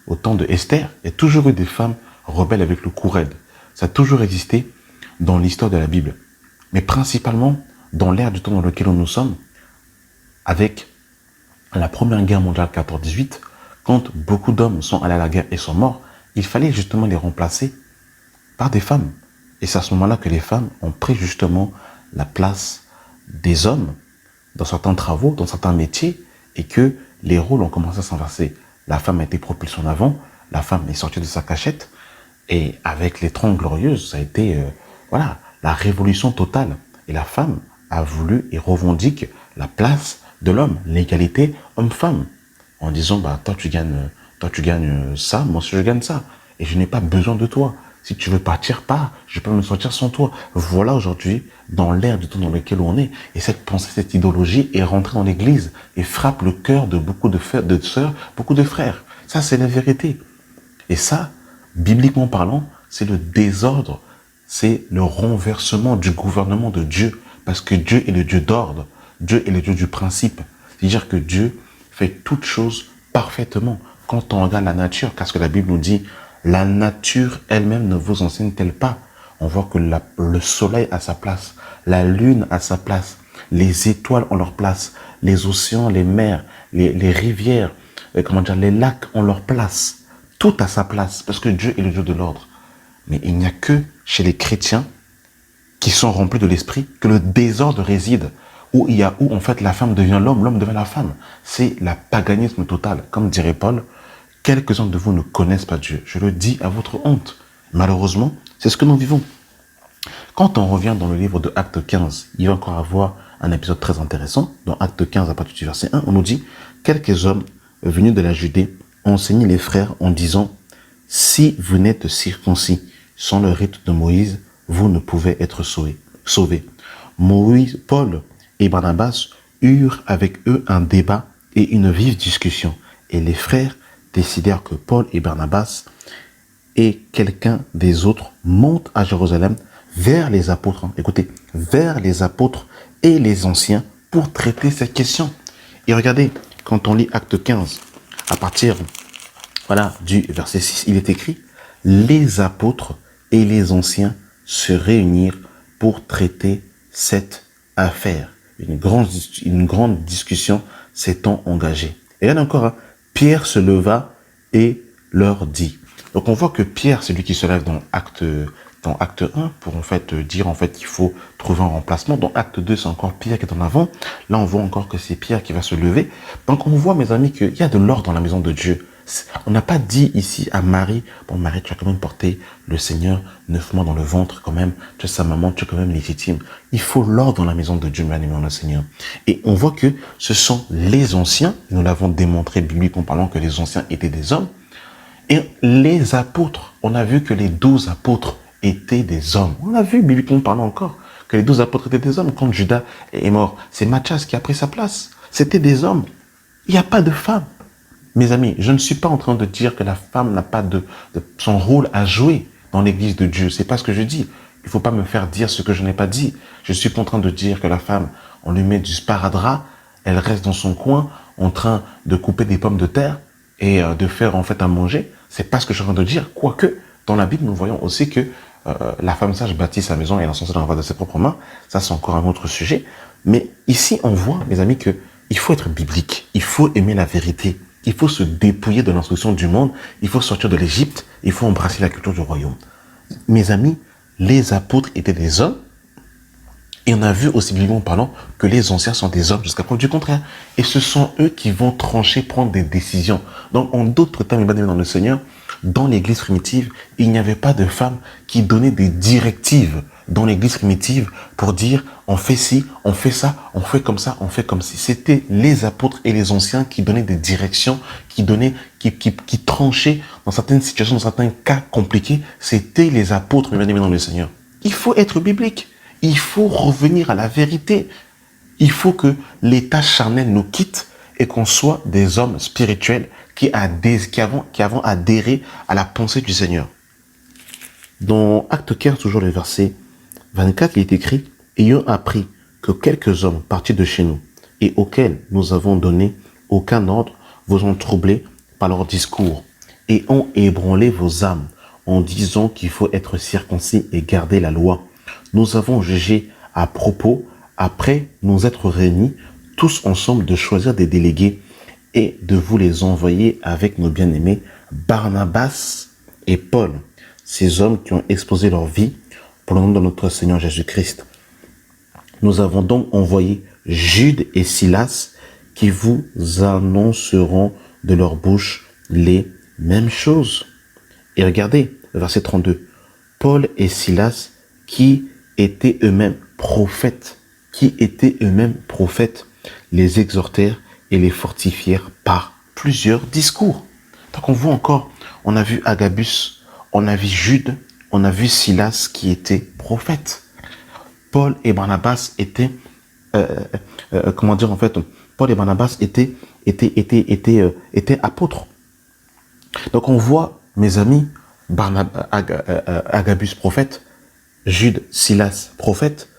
au temps de Esther. Il y a toujours eu des femmes rebelles avec le cou raide. Ça a toujours existé dans l'histoire de la Bible. Mais principalement dans l'ère du temps dans lequel nous sommes, avec la Première Guerre mondiale 14-18, quand beaucoup d'hommes sont allés à la guerre et sont morts, il fallait justement les remplacer par des femmes. Et c'est à ce moment-là que les femmes ont pris justement la place des hommes dans certains travaux, dans certains métiers, et que les rôles ont commencé à s'inverser. La femme a été propulsée en avant, la femme est sortie de sa cachette, et avec les 30 Glorieuses, ça a été voilà, la révolution totale. Et la femme a voulu et revendique la place de l'homme, l'égalité homme-femme, en disant, bah, toi tu gagnes ça, moi aussi je gagne ça, et je n'ai pas besoin de toi. Si tu veux partir, pars, je peux me sortir sans toi. Voilà aujourd'hui, dans l'ère du temps dans lequel on est, et cette pensée, cette idéologie est rentrée dans l'église et frappe le cœur de beaucoup de sœurs, beaucoup de frères. Ça, c'est la vérité. Et ça, bibliquement parlant, c'est le désordre, c'est le renversement du gouvernement de Dieu. Parce que Dieu est le Dieu d'ordre, Dieu est le Dieu du principe. C'est-à-dire que Dieu fait toutes choses parfaitement. Quand on regarde la nature, qu'est-ce que la Bible nous dit? La nature elle-même ne vous enseigne-t-elle pas? On voit que le soleil a sa place, la lune a sa place, les étoiles ont leur place, les océans, les mers, les rivières, les lacs ont leur place. Tout a sa place, parce que Dieu est le Dieu de l'ordre. Mais il n'y a que chez les chrétiens qui sont remplis de l'esprit que le désordre réside, où en fait la femme devient l'homme, l'homme devient la femme. C'est le paganisme total. Comme dirait Paul, quelques-uns de vous ne connaissent pas Dieu. Je le dis à votre honte. Malheureusement, c'est ce que nous vivons. Quand on revient dans le livre de Acte 15, il va encore avoir un épisode très intéressant. Dans Acte 15, à partir du verset 1, on nous dit « Quelques hommes venus de la Judée ont enseigné les frères en disant « Si vous n'êtes circoncis sans le rite de Moïse, vous ne pouvez être sauvés. » Moïse, Paul et Barnabas eurent avec eux un débat et une vive discussion. Et les frères décidèrent que Paul et Barnabas et quelqu'un des autres montent à Jérusalem vers les apôtres, écoutez, vers les apôtres et les anciens pour traiter cette question. Et regardez, quand on lit Acte 15, à partir du verset 6, il est écrit « Les apôtres et les anciens se réunirent pour traiter cette affaire. » Une grande discussion s'étant engagée. Et là encore, Pierre se leva et leur dit. Donc on voit que Pierre, c'est lui qui se lève dans Acte 1 pour en fait dire qu'il faut trouver un remplacement. Dans Acte 2, c'est encore Pierre qui est en avant. Là, on voit encore que c'est Pierre qui va se lever. Donc on voit, mes amis, qu'il y a de l'ordre dans la maison de Dieu. On n'a pas dit ici à Marie, bon Marie, tu as quand même porté le Seigneur 9 mois dans le ventre quand même, tu es sa maman, tu es quand même légitime. Il faut l'ordre dans la maison de Dieu, bien aimé le Seigneur. Et on voit que ce sont les anciens, nous l'avons démontré bibliquement parlant que les anciens étaient des hommes, et les apôtres, on a vu que les 12 apôtres étaient des hommes. On a vu bibliquement parlant encore que les 12 apôtres étaient des hommes. Quand Judas est mort, c'est Matthias qui a pris sa place. C'était des hommes. Il n'y a pas de femmes. Mes amis, je ne suis pas en train de dire que la femme n'a pas de son rôle à jouer dans l'église de Dieu. C'est pas ce que je dis. Il ne faut pas me faire dire ce que je n'ai pas dit. Je suis pas en train de dire que la femme, on lui met du sparadrap, elle reste dans son coin, en train de couper des pommes de terre et de faire en fait à manger. C'est pas ce que je suis en train de dire. Quoique, dans la Bible, nous voyons aussi que la femme sage bâtit sa maison et elle est censée l'envoyer de ses propres mains. Ça, c'est encore un autre sujet. Mais ici, on voit, mes amis, que il faut être biblique. Il faut aimer la vérité. Il faut se dépouiller de l'instruction du monde. Il faut sortir de l'Égypte. Il faut embrasser la culture du royaume. Mes amis, les apôtres étaient des hommes. Et on a vu aussi, bibliquement parlant, que les anciens sont des hommes jusqu'à preuve du contraire. Et ce sont eux qui vont trancher, prendre des décisions. Donc, en d'autres termes, bien aimé dans le Seigneur, dans l'église primitive, il n'y avait pas de femmes qui donnaient des directives dans l'église primitive pour dire on fait ci, on fait ça, on fait comme ça, on fait comme ci. C'était les apôtres et les anciens qui donnaient des directions, qui tranchaient dans certaines situations, dans certains cas compliqués. C'était les apôtres, bien aimés dans le Seigneur. Il faut être biblique. Il faut revenir à la vérité. Il faut que l'état charnel nous quitte et qu'on soit des hommes spirituels qui avons adhéré à la pensée du Seigneur. Dans Acte 15, toujours le verset 24, il est écrit « Ayant appris que quelques hommes partis de chez nous et auxquels nous avons donné aucun ordre vous ont troublés par leur discours et ont ébranlé vos âmes en disant qu'il faut être circoncis et garder la loi. Nous avons jugé à propos, après nous être réunis tous ensemble, de choisir des délégués et de vous les envoyer avec nos bien-aimés Barnabas et Paul, ces hommes qui ont exposé leur vie pour le nom de notre Seigneur Jésus-Christ. Nous avons donc envoyé Jude et Silas, qui vous annonceront de leur bouche les mêmes choses. Et regardez, verset 32. Paul et Silas, qui étaient eux-mêmes prophètes, les exhortèrent et les fortifièrent par plusieurs discours. Donc on voit encore, on a vu Agabus, on a vu Jude, on a vu Silas qui étaient prophètes. Paul et Barnabas étaient, Paul et Barnabas étaient apôtres. Donc on voit, mes amis, Agabus prophète, Jude, Silas prophète,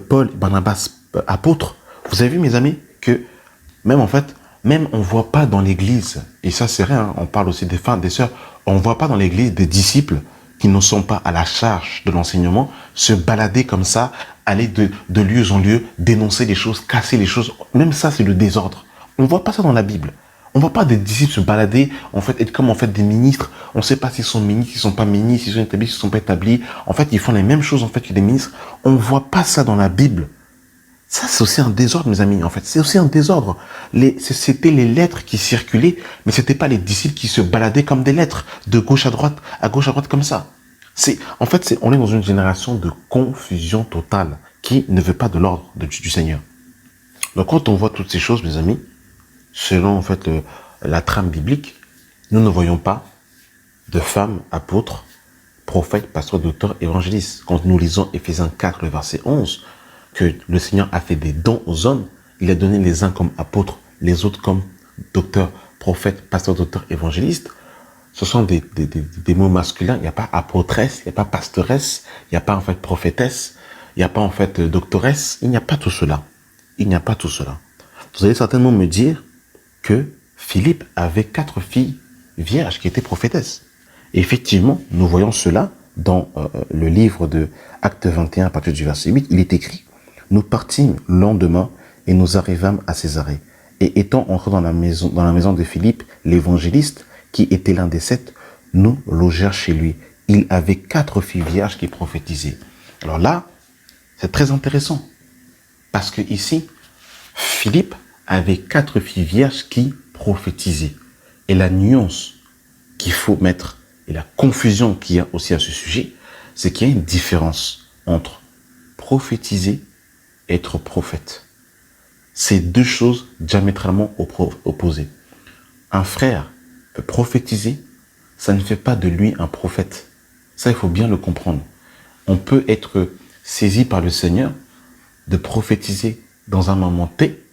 Paul, Barnabas apôtres. Vous avez vu, mes amis, que même on voit pas dans l'église, et ça c'est vrai, hein, on parle aussi des frères, des sœurs, on voit pas dans l'église des disciples qui ne sont pas à la charge de l'enseignement se balader comme ça, aller de lieu en lieu, dénoncer les choses, casser les choses. Même ça, c'est le désordre. On voit pas ça dans la Bible. On voit pas des disciples se balader, en fait, être comme des ministres. On sait pas s'ils sont ministres, s'ils sont pas ministres, s'ils sont établis, s'ils sont pas établis. En fait, ils font les mêmes choses, en fait, que des ministres. On voit pas ça dans la Bible. Ça, c'est aussi un désordre, mes amis, en fait. C'est aussi un désordre. C'était les lettres qui circulaient, mais c'était pas les disciples qui se baladaient comme des lettres, de gauche à droite, comme ça. On est dans une génération de confusion totale, qui ne veut pas de l'ordre du Seigneur. Donc, quand on voit toutes ces choses, mes amis, selon, la trame biblique, nous ne voyons pas de femmes apôtres, prophètes, pasteurs, docteurs, évangélistes. Quand nous lisons Éphésiens 4, le verset 11, que le Seigneur a fait des dons aux hommes, il a donné les uns comme apôtres, les autres comme docteurs, prophètes, pasteurs, docteurs, évangélistes. Ce sont des mots masculins. Il n'y a pas apôtresse, il n'y a pas pastoresse, il n'y a pas prophétesse, il n'y a pas doctoresse. Il n'y a pas tout cela. Vous allez certainement me dire que Philippe avait 4 filles vierges qui étaient prophétesses. Et effectivement, nous voyons cela dans le livre de Actes 21 à partir du verset 8. Il est écrit: nous partîmes le lendemain et nous arrivâmes à Césarée. Et étant entrés dans la maison de Philippe, l'évangéliste, qui était l'un des 7, nous logèrent chez lui. Il avait 4 filles vierges qui prophétisaient. Alors là, c'est très intéressant. Parce que ici, Philippe avait 4 filles vierges qui prophétisaient. Et la nuance qu'il faut mettre, et la confusion qu'il y a aussi à ce sujet, c'est qu'il y a une différence entre prophétiser et être prophète. C'est 2 choses diamétralement opposées. Un frère peut prophétiser, ça ne fait pas de lui un prophète. Ça, il faut bien le comprendre. On peut être saisi par le Seigneur de prophétiser dans un moment T,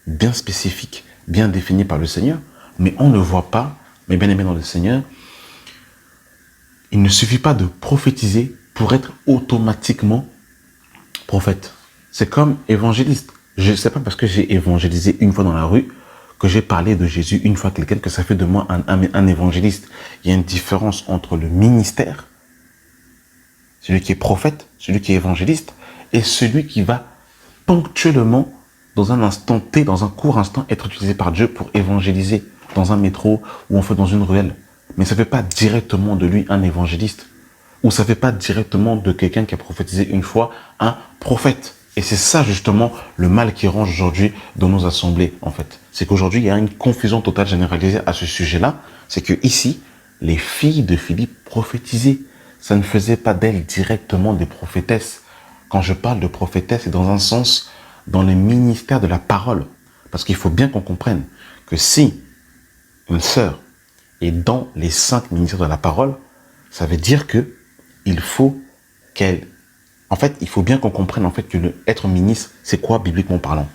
bien spécifique, bien défini par le Seigneur, mais on ne voit pas, mais bien aimé dans le Seigneur, il ne suffit pas de prophétiser pour être automatiquement prophète. C'est comme évangéliste. Je ne sais pas parce que j'ai évangélisé une fois dans la rue, que j'ai parlé de Jésus une fois à quelqu'un, que ça fait de moi un évangéliste. Il y a une différence entre le ministère, celui qui est prophète, celui qui est évangéliste, et celui qui va ponctuellement, dans un instant T, dans un court instant, être utilisé par Dieu pour évangéliser dans un métro ou dans une ruelle. Mais ça ne fait pas directement de lui un évangéliste. Ou ça ne fait pas directement de quelqu'un qui a prophétisé une fois un prophète. Et c'est ça justement le mal qui ronge aujourd'hui dans nos assemblées, en fait. C'est qu'aujourd'hui, il y a une confusion totale généralisée à ce sujet-là. C'est que ici, les filles de Philippe prophétisaient. Ça ne faisait pas d'elles directement des prophétesses. Quand je parle de prophétesse, c'est dans un sens, dans le ministère de la parole. Parce qu'il faut bien qu'on comprenne que si une sœur est dans les 5 ministères de la parole, ça veut dire que il faut qu'elle... En fait, il faut bien qu'on comprenne que être ministre, c'est quoi bibliquement parlant.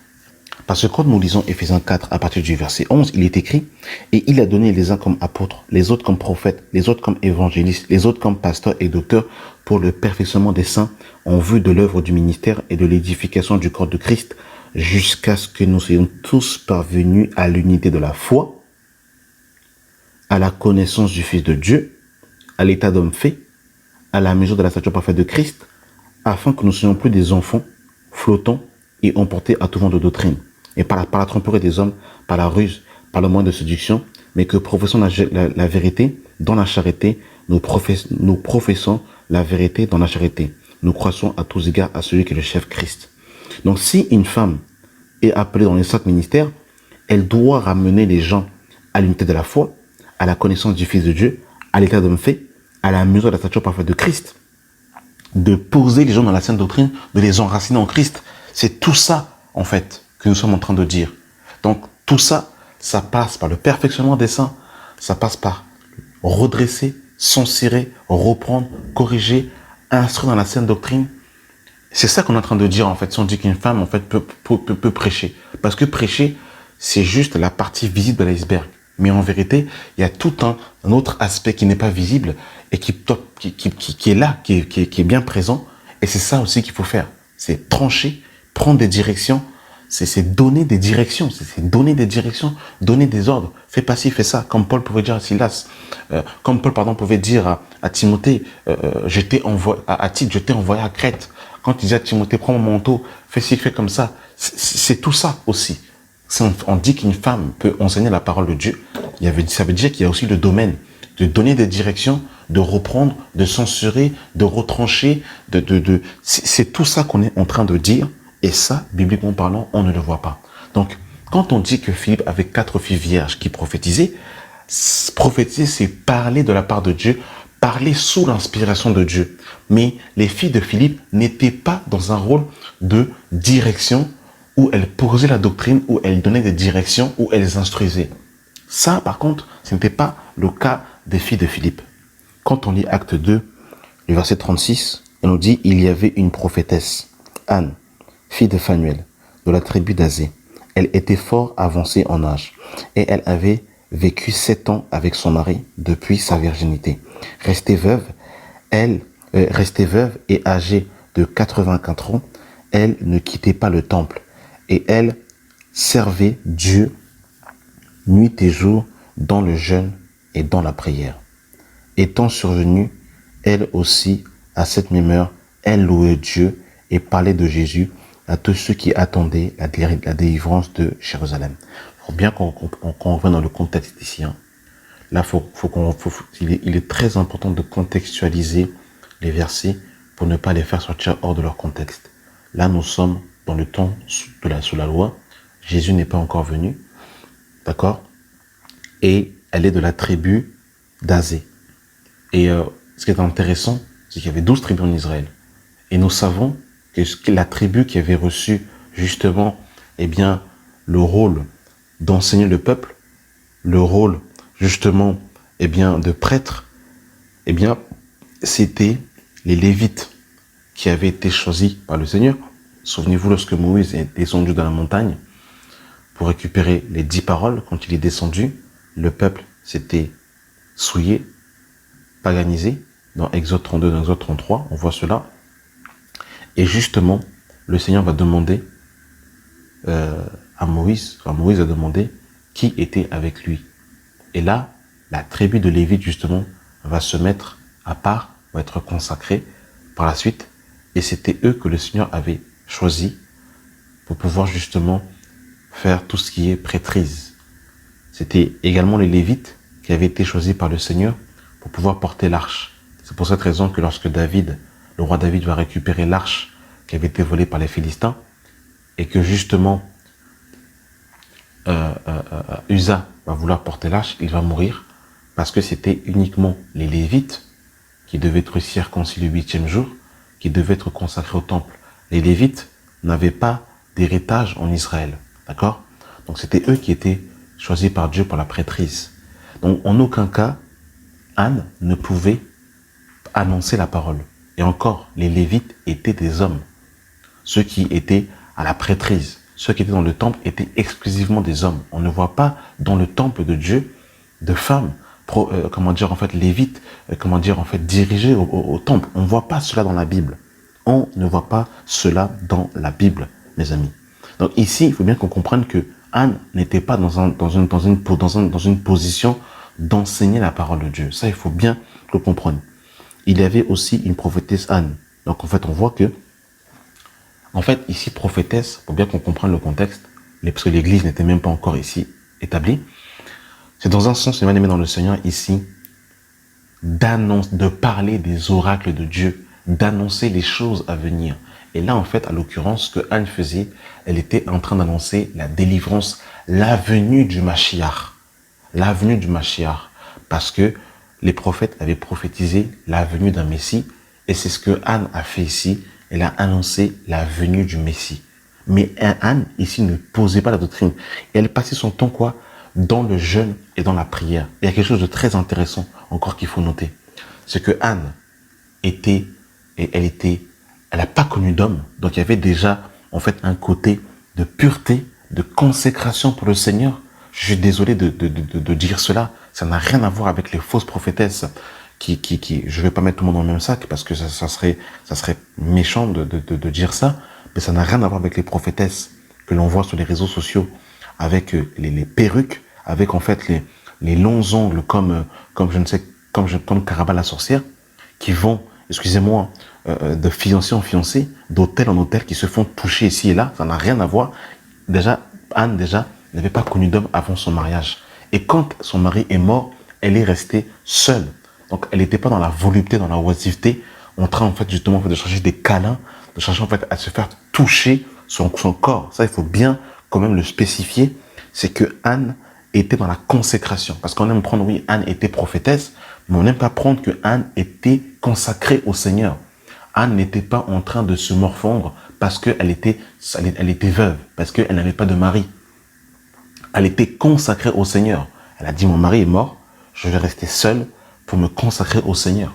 Parce que quand nous lisons Éphésiens 4 à partir du verset 11, il est écrit: et il a donné les uns comme apôtres, les autres comme prophètes, les autres comme évangélistes, les autres comme pasteurs et docteurs pour le perfectionnement des saints en vue de l'œuvre du ministère et de l'édification du corps de Christ, jusqu'à ce que nous soyons tous parvenus à l'unité de la foi, à la connaissance du Fils de Dieu, à l'état d'homme fait, à la mesure de la stature parfaite de Christ, afin que nous ne soyons plus des enfants flottants et emportés à tout vent de doctrine, et par la tromperie des hommes, par la ruse, par le moyen de séduction, mais que professons la vérité dans la charité, nous professons la vérité dans la charité. Nous croissons à tous égards à celui qui est le chef Christ. Donc si une femme est appelée dans les 5 ministères, elle doit ramener les gens à l'unité de la foi, à la connaissance du Fils de Dieu, à l'état d'homme fait, à la mesure de la stature parfaite de Christ, de poser les gens dans la sainte doctrine, de les enraciner en Christ. C'est tout ça, en fait, que nous sommes en train de dire. Donc, tout ça, ça passe par le perfectionnement des saints, ça passe par redresser, censurer, reprendre, corriger, instruire dans la sainte doctrine. C'est ça qu'on est en train de dire, en fait, si on dit qu'une femme, en fait, peut prêcher. Parce que prêcher, c'est juste la partie visible de l'iceberg. Mais en vérité, il y a tout un autre aspect qui n'est pas visible et qui est là, qui est bien présent. Et c'est ça aussi qu'il faut faire. C'est trancher, prendre des directions. C'est donner des directions. C'est donner des directions, donner des ordres. Fais pas ci, fais ça. Comme Paul pouvait dire à Silas. Comme Paul, pardon, pouvait dire à Timothée, à Tite, je t'ai envoyé à Crète. Quand il disait à Timothée, prends mon manteau, fais ci, fais comme ça. C'est tout ça aussi. Si on dit qu'une femme peut enseigner la parole de Dieu, ça veut dire qu'il y a aussi le domaine de donner des directions, de reprendre, de censurer, de retrancher, c'est tout ça qu'on est en train de dire, et ça, bibliquement parlant, on ne le voit pas. Donc, quand on dit que Philippe avait 4 filles vierges qui prophétisaient, prophétiser, c'est parler de la part de Dieu, parler sous l'inspiration de Dieu. Mais les filles de Philippe n'étaient pas dans un rôle de direction, où elles posaient la doctrine, où elles donnaient des directions, où elles instruisaient. Ça, par contre, ce n'était pas le cas des filles de Philippe. Quand on lit Acte 2, le verset 36, on nous dit « Il y avait une prophétesse, Anne, fille de Phanuel, de la tribu d'Azé. Elle était fort avancée en âge, et elle avait vécu 7 ans avec son mari depuis sa virginité. Restée veuve et âgée de 84 ans, elle ne quittait pas le temple, et elle servait Dieu nuit et jour dans le jeûne et dans la prière. Étant survenue, elle aussi, à cette même heure, elle louait Dieu et parlait de Jésus à tous ceux qui attendaient la délivrance de Jérusalem. Il faut bien qu'on revienne dans le contexte ici. Là, il est très important de contextualiser les versets pour ne pas les faire sortir hors de leur contexte. Là, nous sommes dans le temps sous la loi. Jésus n'est pas encore venu. D'accord? Et elle est de la tribu d'Azé. Et ce qui est intéressant, c'est qu'il y avait 12 tribus en Israël. Et nous savons que la tribu qui avait reçu justement, eh bien, le rôle d'enseigner le peuple, le rôle justement, eh bien, de prêtre, eh bien, c'était les Lévites qui avaient été choisis par le Seigneur. Souvenez-vous lorsque Moïse est descendu dans la montagne pour récupérer les 10 paroles, quand il est descendu, le peuple s'était souillé, paganisé, dans Exode 32, dans Exode 33, on voit cela. Et justement, le Seigneur va demander à Moïse a demandé qui était avec lui. Et là, la tribu de Lévite, justement, va se mettre à part, va être consacrée par la suite. Et c'était eux que le Seigneur avait choisi pour pouvoir justement faire tout ce qui est prêtrise. C'était également les Lévites qui avaient été choisis par le Seigneur pour pouvoir porter l'arche. C'est pour cette raison que lorsque le roi David va récupérer l'arche qui avait été volée par les Philistins, et que justement Uza va vouloir porter l'arche, il va mourir, parce que c'était uniquement les Lévites qui devaient être circoncis le 8e jour, qui devaient être consacrés au temple. Les Lévites n'avaient pas d'héritage en Israël, d'accord? Donc c'était eux qui étaient choisis par Dieu pour la prêtrise. Donc en aucun cas, Anne ne pouvait annoncer la parole. Et encore, les Lévites étaient des hommes. Ceux qui étaient à la prêtrise, ceux qui étaient dans le temple étaient exclusivement des hommes. On ne voit pas dans le temple de Dieu de femmes, lévites, dirigées au temple. On ne voit pas cela dans la Bible. On ne voit pas cela dans la Bible, mes amis. Donc ici, il faut bien qu'on comprenne que Anne n'était pas dans une position d'enseigner la parole de Dieu. Ça, il faut bien le comprendre. Il y avait aussi une prophétesse Anne. Donc en fait, on voit que ici, prophétesse, pour bien qu'on comprenne le contexte, parce que l'église n'était même pas encore ici établie, c'est dans un sens, bien aimé dans le Seigneur, ici, de parler des oracles de Dieu, d'annoncer les choses à venir. Et là, en fait, à l'occurrence, ce que Anne faisait, elle était en train d'annoncer la délivrance, la venue du Mashiach. La venue du Mashiach. Parce que les prophètes avaient prophétisé la venue d'un Messie. Et c'est ce que Anne a fait ici. Elle a annoncé la venue du Messie. Mais Anne, ici, ne posait pas la doctrine. Et elle passait son temps, quoi? Dans le jeûne et dans la prière. Il y a quelque chose de très intéressant, encore qu'il faut noter. C'est que Anne était, elle n'a pas connu d'homme. Donc il y avait déjà, en fait, un côté de pureté, de consécration pour le Seigneur. Je suis désolé de dire cela. Ça n'a rien à voir avec les fausses prophétesses je vais pas mettre tout le monde dans le même sac parce que ça serait méchant de dire ça. Mais ça n'a rien à voir avec les prophétesses que l'on voit sur les réseaux sociaux avec les perruques, avec en fait les longs ongles comme Caraba la sorcière, qui vont, excusez-moi, de fiancé en fiancé, d'hôtel en hôtel, qui se font toucher ici et là. Ça n'a rien à voir. Anne n'avait pas connu d'homme avant son mariage. Et quand son mari est mort, elle est restée seule. Donc elle n'était pas dans la volupté, dans la oisiveté, en train en fait justement de chercher des câlins, de chercher en fait à se faire toucher son corps. Ça, il faut bien quand même le spécifier. C'est que Anne était dans la consécration. Parce qu'on aime prendre, oui, Anne était prophétesse, mais on n'aime pas prendre que Anne était consacrée au Seigneur. Anne n'était pas en train de se morfondre parce qu'elle était veuve, parce qu'elle n'avait pas de mari. Elle était consacrée au Seigneur. Elle a dit, mon mari est mort, je vais rester seule pour me consacrer au Seigneur.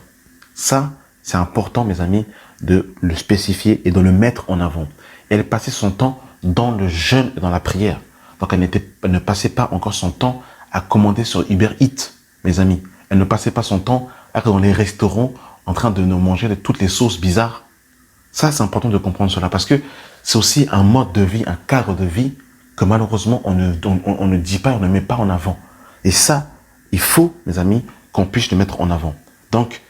Ça, c'est important, mes amis, de le spécifier et de le mettre en avant. Elle passait son temps dans le jeûne et dans la prière. Donc, elle ne passait pas encore son temps à commander sur Uber Eats, mes amis. Elle ne passait pas son temps à être dans les restaurants en train de nous manger de toutes les sauces bizarres. Ça, c'est important de comprendre cela parce que c'est aussi un mode de vie, un cadre de vie que malheureusement, on ne dit pas, on ne met pas en avant. Et ça, il faut, mes amis, qu'on puisse le mettre en avant. Donc,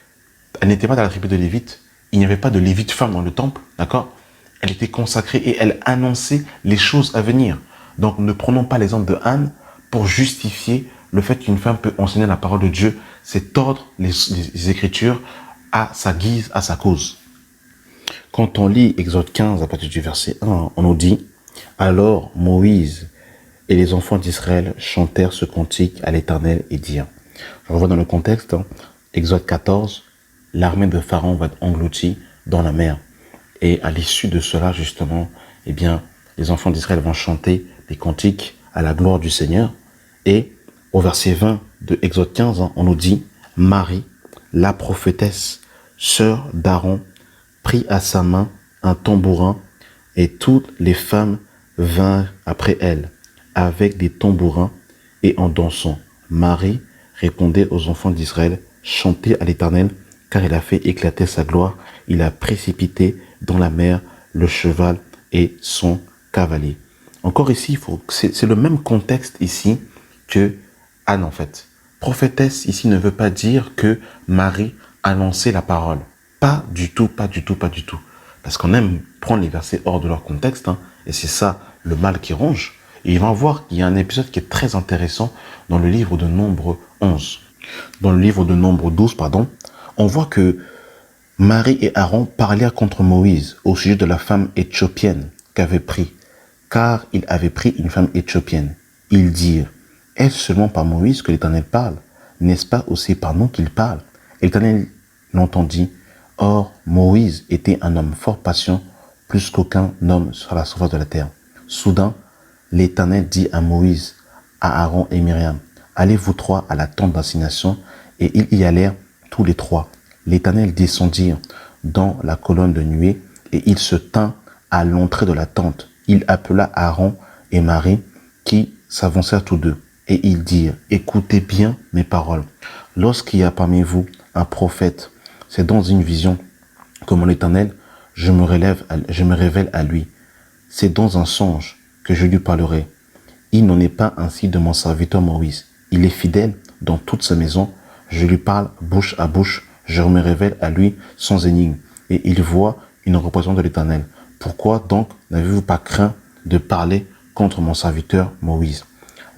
elle n'était pas dans la tribu de Lévite. Il n'y avait pas de Lévite femme dans le temple, d'accord? Elle était consacrée et elle annonçait les choses à venir. Donc, ne prenons pas l'exemple de Anne pour justifier le fait qu'une femme peut enseigner la parole de Dieu. C'est tordre les Écritures à sa guise, à sa cause. Quand on lit Exode 15 à partir du verset 1, on nous dit « Alors Moïse et les enfants d'Israël chantèrent ce cantique à l'Éternel et dirent » Je revois dans le contexte, Exode 14, l'armée de Pharaon va être engloutie dans la mer. Et à l'issue de cela, justement, eh bien, les enfants d'Israël vont chanter des cantiques à la gloire du Seigneur. Et au verset 20 de Exode 15, on nous dit « Marie, la prophétesse, sœur d'Aaron, prit à sa main un tambourin et toutes les femmes vinrent après elle avec des tambourins et en dansant. Marie répondait aux enfants d'Israël, chantez à l'Éternel, car il a fait éclater sa gloire, il a précipité dans la mer le cheval et son cavalier. Encore ici, c'est le même contexte ici que Anne en fait. Prophétesse ici ne veut pas dire que Marie annonçait la parole. Pas du tout, pas du tout, pas du tout. Parce qu'on aime prendre les versets hors de leur contexte, et c'est ça le mal qui ronge. Et il va voir qu'il y a un épisode qui est très intéressant dans le livre de Nombre 11. Dans le livre de Nombre 12, pardon, on voit que Marie et Aaron parlèrent contre Moïse au sujet de la femme éthiopienne qu'avait pris, car il avait pris une femme éthiopienne. Ils dirent, est-ce seulement par Moïse que l'Éternel parle? N'est-ce pas aussi par nous qu'il parle? Et l'Éternel l'entendit. Or, Moïse était un homme fort patient, plus qu'aucun homme sur la surface de la terre. Soudain, l'Éternel dit à Moïse, à Aaron et Myriam, allez vous trois à la tente d'assignation, et ils y allèrent tous les trois. L'Éternel descendit dans la colonne de nuée, et il se tint à l'entrée de la tente. Il appela Aaron et Marie, qui s'avancèrent tous deux, et ils dirent, écoutez bien mes paroles. Lorsqu'il y a parmi vous un prophète, c'est dans une vision que mon Éternel, je me révèle à lui. C'est dans un songe que je lui parlerai. Il n'en est pas ainsi de mon serviteur Moïse. Il est fidèle dans toute sa maison. Je lui parle bouche à bouche. Je me révèle à lui sans énigme. Et il voit une représentation de l'Éternel. Pourquoi donc n'avez-vous pas craint de parler contre mon serviteur Moïse?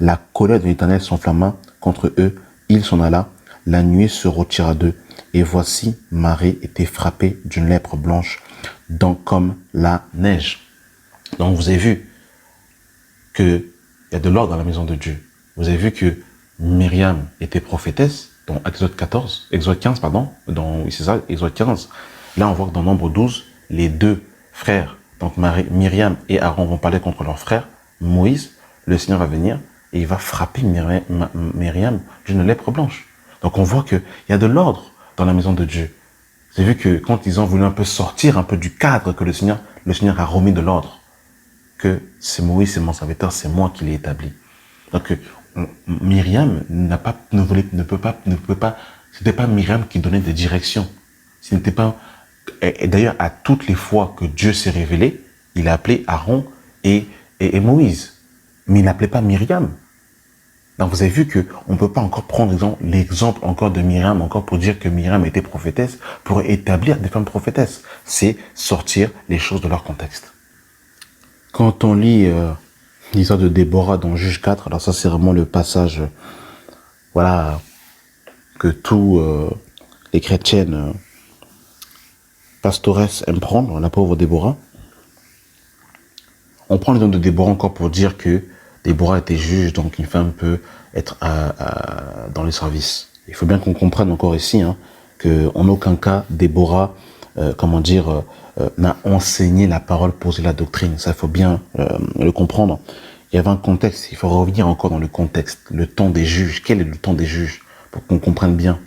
La colère de l'Éternel s'enflamma contre eux. Il s'en alla. La nuée se retira d'eux. Et voici, Marie était frappée d'une lèpre blanche comme la neige. Donc vous avez vu qu'il y a de l'ordre dans la maison de Dieu. Vous avez vu que Myriam était prophétesse, dans Exode 15, oui c'est ça, Exode 15. Là on voit que dans Nombre 12, les deux frères, donc Myriam et Aaron vont parler contre leur frère, Moïse. Le Seigneur va venir et il va frapper Myriam d'une lèpre blanche. Donc on voit qu'il y a de l'ordre dans la maison de Dieu. Vous avez vu que quand ils ont voulu un peu sortir un peu du cadre que le Seigneur a remis de l'ordre, que c'est Moïse, c'est mon serviteur, c'est moi qui l'ai établi. Donc Myriam ne peut pas, c'était pas Myriam qui donnait des directions. Ce n'était pas, et d'ailleurs à toutes les fois que Dieu s'est révélé, il a appelé Aaron et Moïse, mais il n'appelait pas Myriam. Donc vous avez vu qu'on ne peut pas encore prendre l'exemple encore de Myriam, encore pour dire que Myriam était prophétesse, pour établir des femmes prophétesses. C'est sortir les choses de leur contexte. Quand on lit l'histoire de Déborah dans Juge 4, alors ça c'est vraiment le passage que tous les chrétiennes pastoresses aiment prendre, la pauvre Déborah. On prend l'exemple de Déborah encore pour dire que Déborah était juge, donc une femme peut être dans le service. Il faut bien qu'on comprenne encore ici qu'en aucun cas Déborah, n'a enseigné la parole, posé la doctrine. Ça, il faut bien le comprendre. Il y avait un contexte, il faut revenir encore dans le contexte, le temps des juges. Quel est le temps des juges? Pour qu'on comprenne bien.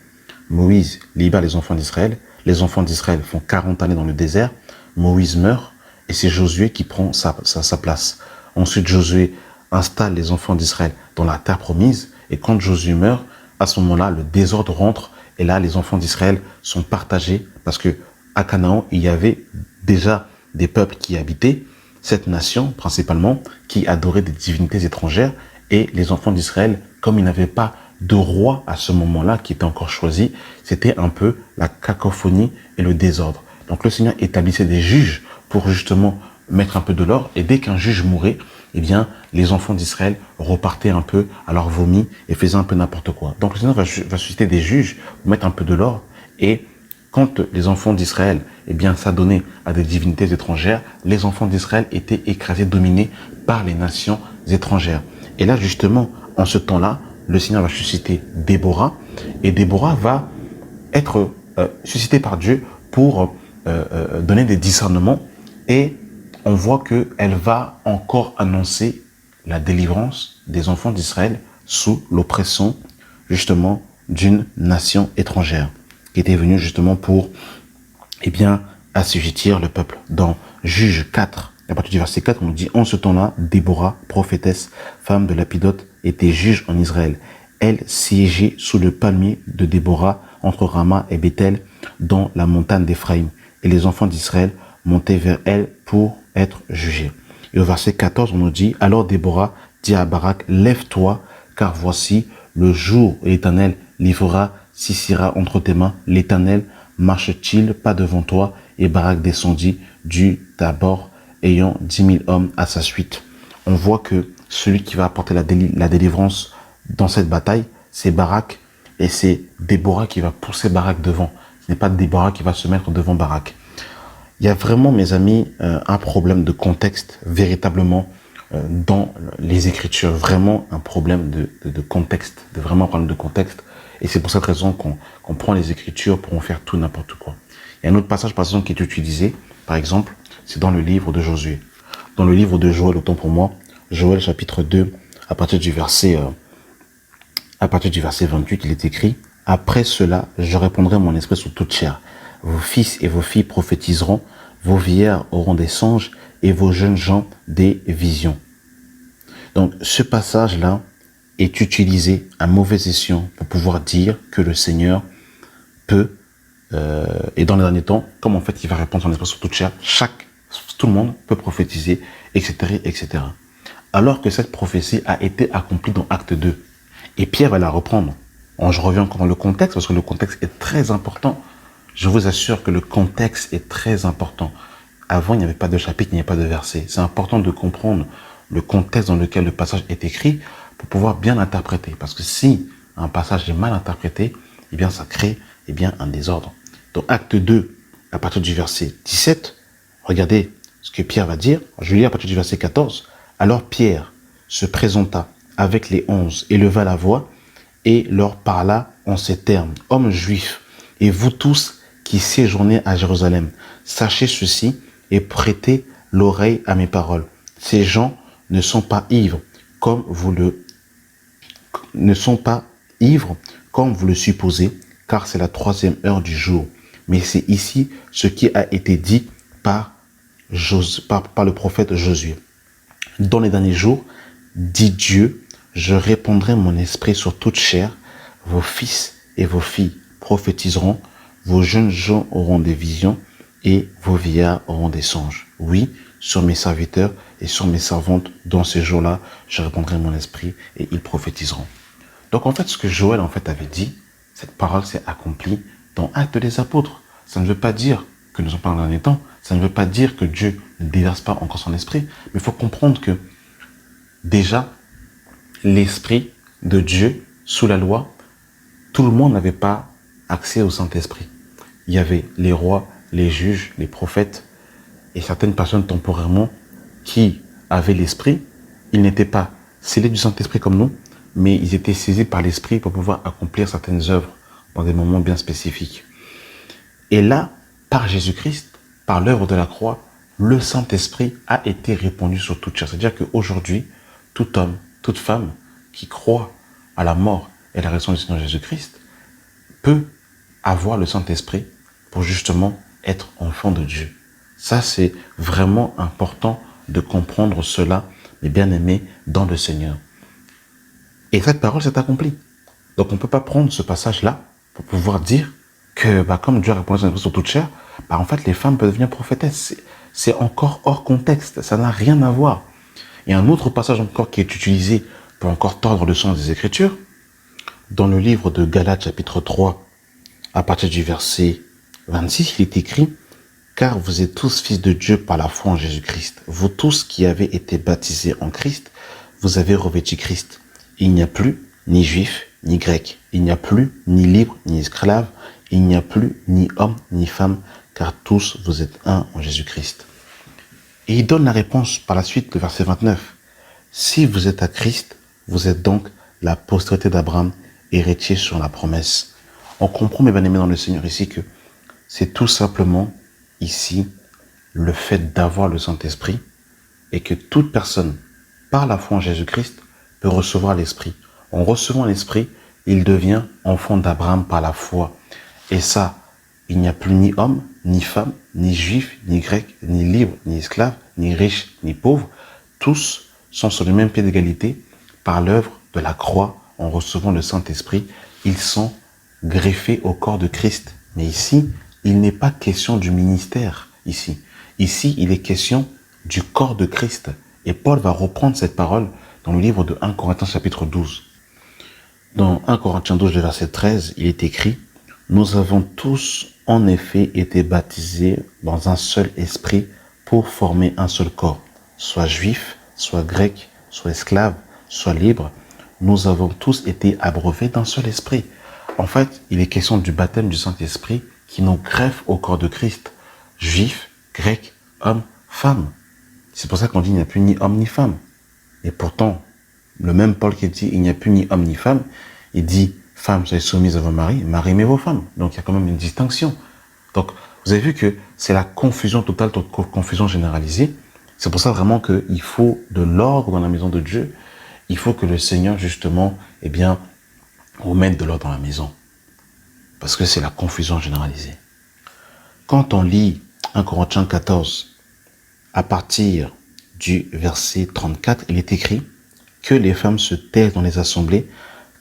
Moïse libère les enfants d'Israël. Les enfants d'Israël font 40 années dans le désert. Moïse meurt et c'est Josué qui prend sa place. Ensuite, Josué installe les enfants d'Israël dans la terre promise. Et quand Josué meurt, à ce moment-là, le désordre rentre. Et là, les enfants d'Israël sont partagés parce que à Canaan, il y avait déjà des peuples qui habitaient, cette nation principalement, qui adorait des divinités étrangères. Et les enfants d'Israël, comme ils n'avaient pas de roi à ce moment-là qui était encore choisi, c'était un peu la cacophonie et le désordre. Donc le Seigneur établissait des juges pour justement mettre un peu de l'ordre. Et dès qu'un juge mourait, eh bien, les enfants d'Israël repartaient un peu à leur vomi et faisaient un peu n'importe quoi. Donc le Seigneur va susciter des juges pour mettre un peu de l'ordre. Et quand les enfants d'Israël, eh bien, s'adonnaient à des divinités étrangères, les enfants d'Israël étaient écrasés, dominés par les nations étrangères. Et là, justement, en ce temps-là, le Seigneur va susciter Déborah, et Déborah va être suscitée par Dieu pour donner des discernements, et on voit qu'elle va encore annoncer la délivrance des enfants d'Israël sous l'oppression, justement, d'une nation étrangère, qui était venue justement pour, assujettir le peuple. Dans Juge 4, à partir du verset 4, on dit « En ce temps-là, Déborah, prophétesse, femme de Lapidote, était juge en Israël. Elle siégeait sous le palmier de Déborah, entre Rama et Bethel, dans la montagne d'Éphraïm. Et les enfants d'Israël montaient vers elle pour être jugés. » Et au verset 14, on nous dit « Alors Déborah dit à Barak, lève-toi, car voici le jour où l'Éternel livrera Sisera entre tes mains. L'Éternel marche-t-il pas devant toi? » Et Barak descendit du Tabor, ayant 10 000 hommes à sa suite. On voit que celui qui va apporter la délivrance dans cette bataille, c'est Barak, et c'est Déborah qui va pousser Barak devant. Ce n'est pas Déborah qui va se mettre devant Barak. Il y a vraiment, mes amis, un problème de contexte, véritablement, dans les Écritures. Vraiment un problème de contexte, vraiment un problème de contexte. Et c'est pour cette raison qu'on prend les Écritures pour en faire tout n'importe quoi. Il y a un autre passage, par exemple, qui est utilisé, par exemple, c'est dans le livre de Josué. Dans le livre de Joël, autant pour moi, Joël chapitre 2, à partir du verset 28, il est écrit « Après cela, je répandrai mon esprit sur toute chair. Vos fils et vos filles prophétiseront, vos vieillards auront des songes et vos jeunes gens des visions. » Donc, ce passage-là est utilisé à mauvais escient pour pouvoir dire que le Seigneur peut, et dans les derniers temps, comme en fait il va répandre son esprit sur toute chair, tout le monde peut prophétiser, etc., etc. Alors que cette prophétie a été accomplie dans Acte 2. Et Pierre va la reprendre. Je reviens encore dans le contexte, parce que le contexte est très important. Je vous assure que le contexte est très important. Avant, il n'y avait pas de chapitre, il n'y avait pas de verset. C'est important de comprendre le contexte dans lequel le passage est écrit pour pouvoir bien l'interpréter. Parce que si un passage est mal interprété, eh bien, ça crée un désordre. Dans Acte 2, à partir du verset 17, regardez ce que Pierre va dire. Je lis à partir du verset 14. Alors Pierre se présenta avec les 11, éleva la voix et leur parla en ces termes. Hommes juifs, et vous tous qui séjournez à Jérusalem, sachez ceci et prêtez l'oreille à mes paroles. Ces gens ne sont pas ivres comme vous le supposez, car c'est la 3e heure du jour. Mais c'est ici ce qui a été dit par le prophète Josué. Dans les derniers jours, dit Dieu, je répandrai mon esprit sur toute chair, vos fils et vos filles prophétiseront, vos jeunes gens auront des visions et vos vieillards auront des songes. Oui, sur mes serviteurs et sur mes servantes, dans ces jours-là, je répandrai mon esprit et ils prophétiseront. Donc en fait, ce que Joël avait dit, cette parole s'est accomplie dans Actes des Apôtres. Ça ne veut pas dire que nous sommes pas dans le dernier temps, ça ne veut pas dire que Dieu ne déverse pas encore son esprit, mais il faut comprendre que déjà, l'esprit de Dieu, sous la loi, tout le monde n'avait pas accès au Saint-Esprit. Il y avait les rois, les juges, les prophètes et certaines personnes temporairement qui avaient l'esprit. Ils n'étaient pas scellés du Saint-Esprit comme nous, mais ils étaient saisis par l'esprit pour pouvoir accomplir certaines œuvres dans des moments bien spécifiques. Et là, par Jésus-Christ, par l'œuvre de la croix, le Saint-Esprit a été répandu sur toute chair. C'est-à-dire qu'aujourd'hui, tout homme, toute femme qui croit à la mort et la résurrection du Seigneur Jésus-Christ peut avoir le Saint-Esprit pour justement être enfant de Dieu. Ça, c'est vraiment important de comprendre cela, mes bien-aimés, dans le Seigneur. Et cette parole s'est accomplie. Donc, on ne peut pas prendre ce passage-là pour pouvoir dire que, comme Dieu a répondu sur toute chair, en fait, les femmes peuvent devenir prophétesses. C'est encore hors contexte. Ça n'a rien à voir. Il y a un autre passage encore qui est utilisé pour encore tordre le sens des Écritures. Dans le livre de Galates, chapitre 3, à partir du verset 26, il est écrit « Car vous êtes tous fils de Dieu par la foi en Jésus-Christ. Vous tous qui avez été baptisés en Christ, vous avez revêtu Christ. Il n'y a plus ni juif, ni grec. Il n'y a plus ni libre, ni esclave. Il n'y a plus ni homme, ni femme, car tous vous êtes un en Jésus-Christ. » Et il donne la réponse par la suite, le verset 29. « Si vous êtes à Christ, vous êtes donc la postérité d'Abraham, héritier sur la promesse. » On comprend, mes bien-aimés dans le Seigneur, ici que c'est tout simplement, ici, le fait d'avoir le Saint-Esprit et que toute personne, par la foi en Jésus-Christ, peut recevoir l'Esprit. En recevant l'Esprit, il devient enfant d'Abraham par la foi. Et ça, il n'y a plus ni homme, ni femme, ni juif, ni grec, ni libre, ni esclave, ni riche, ni pauvre. Tous sont sur le même pied d'égalité par l'œuvre de la croix. En recevant le Saint-Esprit, ils sont greffés au corps de Christ. Mais ici, il n'est pas question du ministère. Ici, il est question du corps de Christ. Et Paul va reprendre cette parole dans le livre de 1 Corinthiens chapitre 12. Dans 1 Corinthiens 12, le verset 13, il est écrit « Nous avons tous en effet été baptisés dans un seul esprit pour former un seul corps, soit juif, soit grec, soit esclave, soit libre. Nous avons tous été abreuvés d'un seul esprit. » En fait, il est question du baptême du Saint-Esprit qui nous greffe au corps de Christ. Juif, grec, homme, femme. C'est pour ça qu'on dit il n'y a plus ni homme ni femme. Et pourtant, le même Paul qui dit il n'y a plus ni homme ni femme, il dit femmes, soyez soumises à vos maris, maris aimez vos femmes. Donc il y a quand même une distinction. Donc vous avez vu que c'est la confusion totale, confusion généralisée. C'est pour ça vraiment qu'il faut de l'ordre dans la maison de Dieu. Il faut que le Seigneur justement, remette de l'ordre dans la maison. Parce que c'est la confusion généralisée. Quand on lit 1 Corinthiens 14, à partir du verset 34, il est écrit que les femmes se taisent dans les assemblées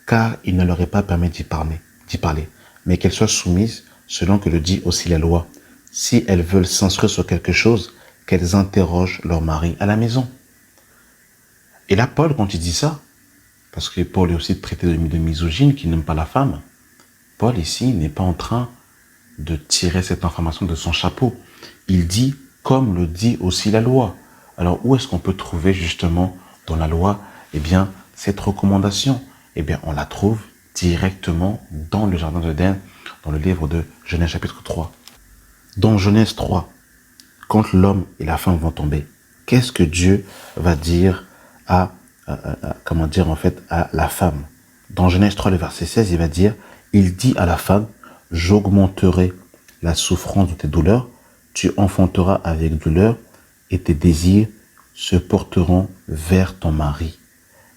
car il ne leur est pas permis d'y parler, mais qu'elles soient soumises selon que le dit aussi la loi. Si elles veulent s'instruire sur quelque chose, qu'elles interrogent leur mari à la maison. Et là, Paul, quand il dit ça, parce que Paul est aussi traité de misogyne, qui n'aime pas la femme, Paul ici n'est pas en train de tirer cette information de son chapeau. Il dit, comme le dit aussi la loi. Alors, où est-ce qu'on peut trouver justement dans la loi, cette recommandation? On la trouve directement dans le jardin d'Éden, dans le livre de Genèse chapitre 3. Dans Genèse 3, quand l'homme et la femme vont tomber, qu'est-ce que Dieu va dire comment dire en fait, à la femme? Dans Genèse 3, le verset 16, il va dire, il dit à la femme, j'augmenterai la souffrance de tes douleurs, tu enfanteras avec douleur et tes désirs se porteront vers ton mari,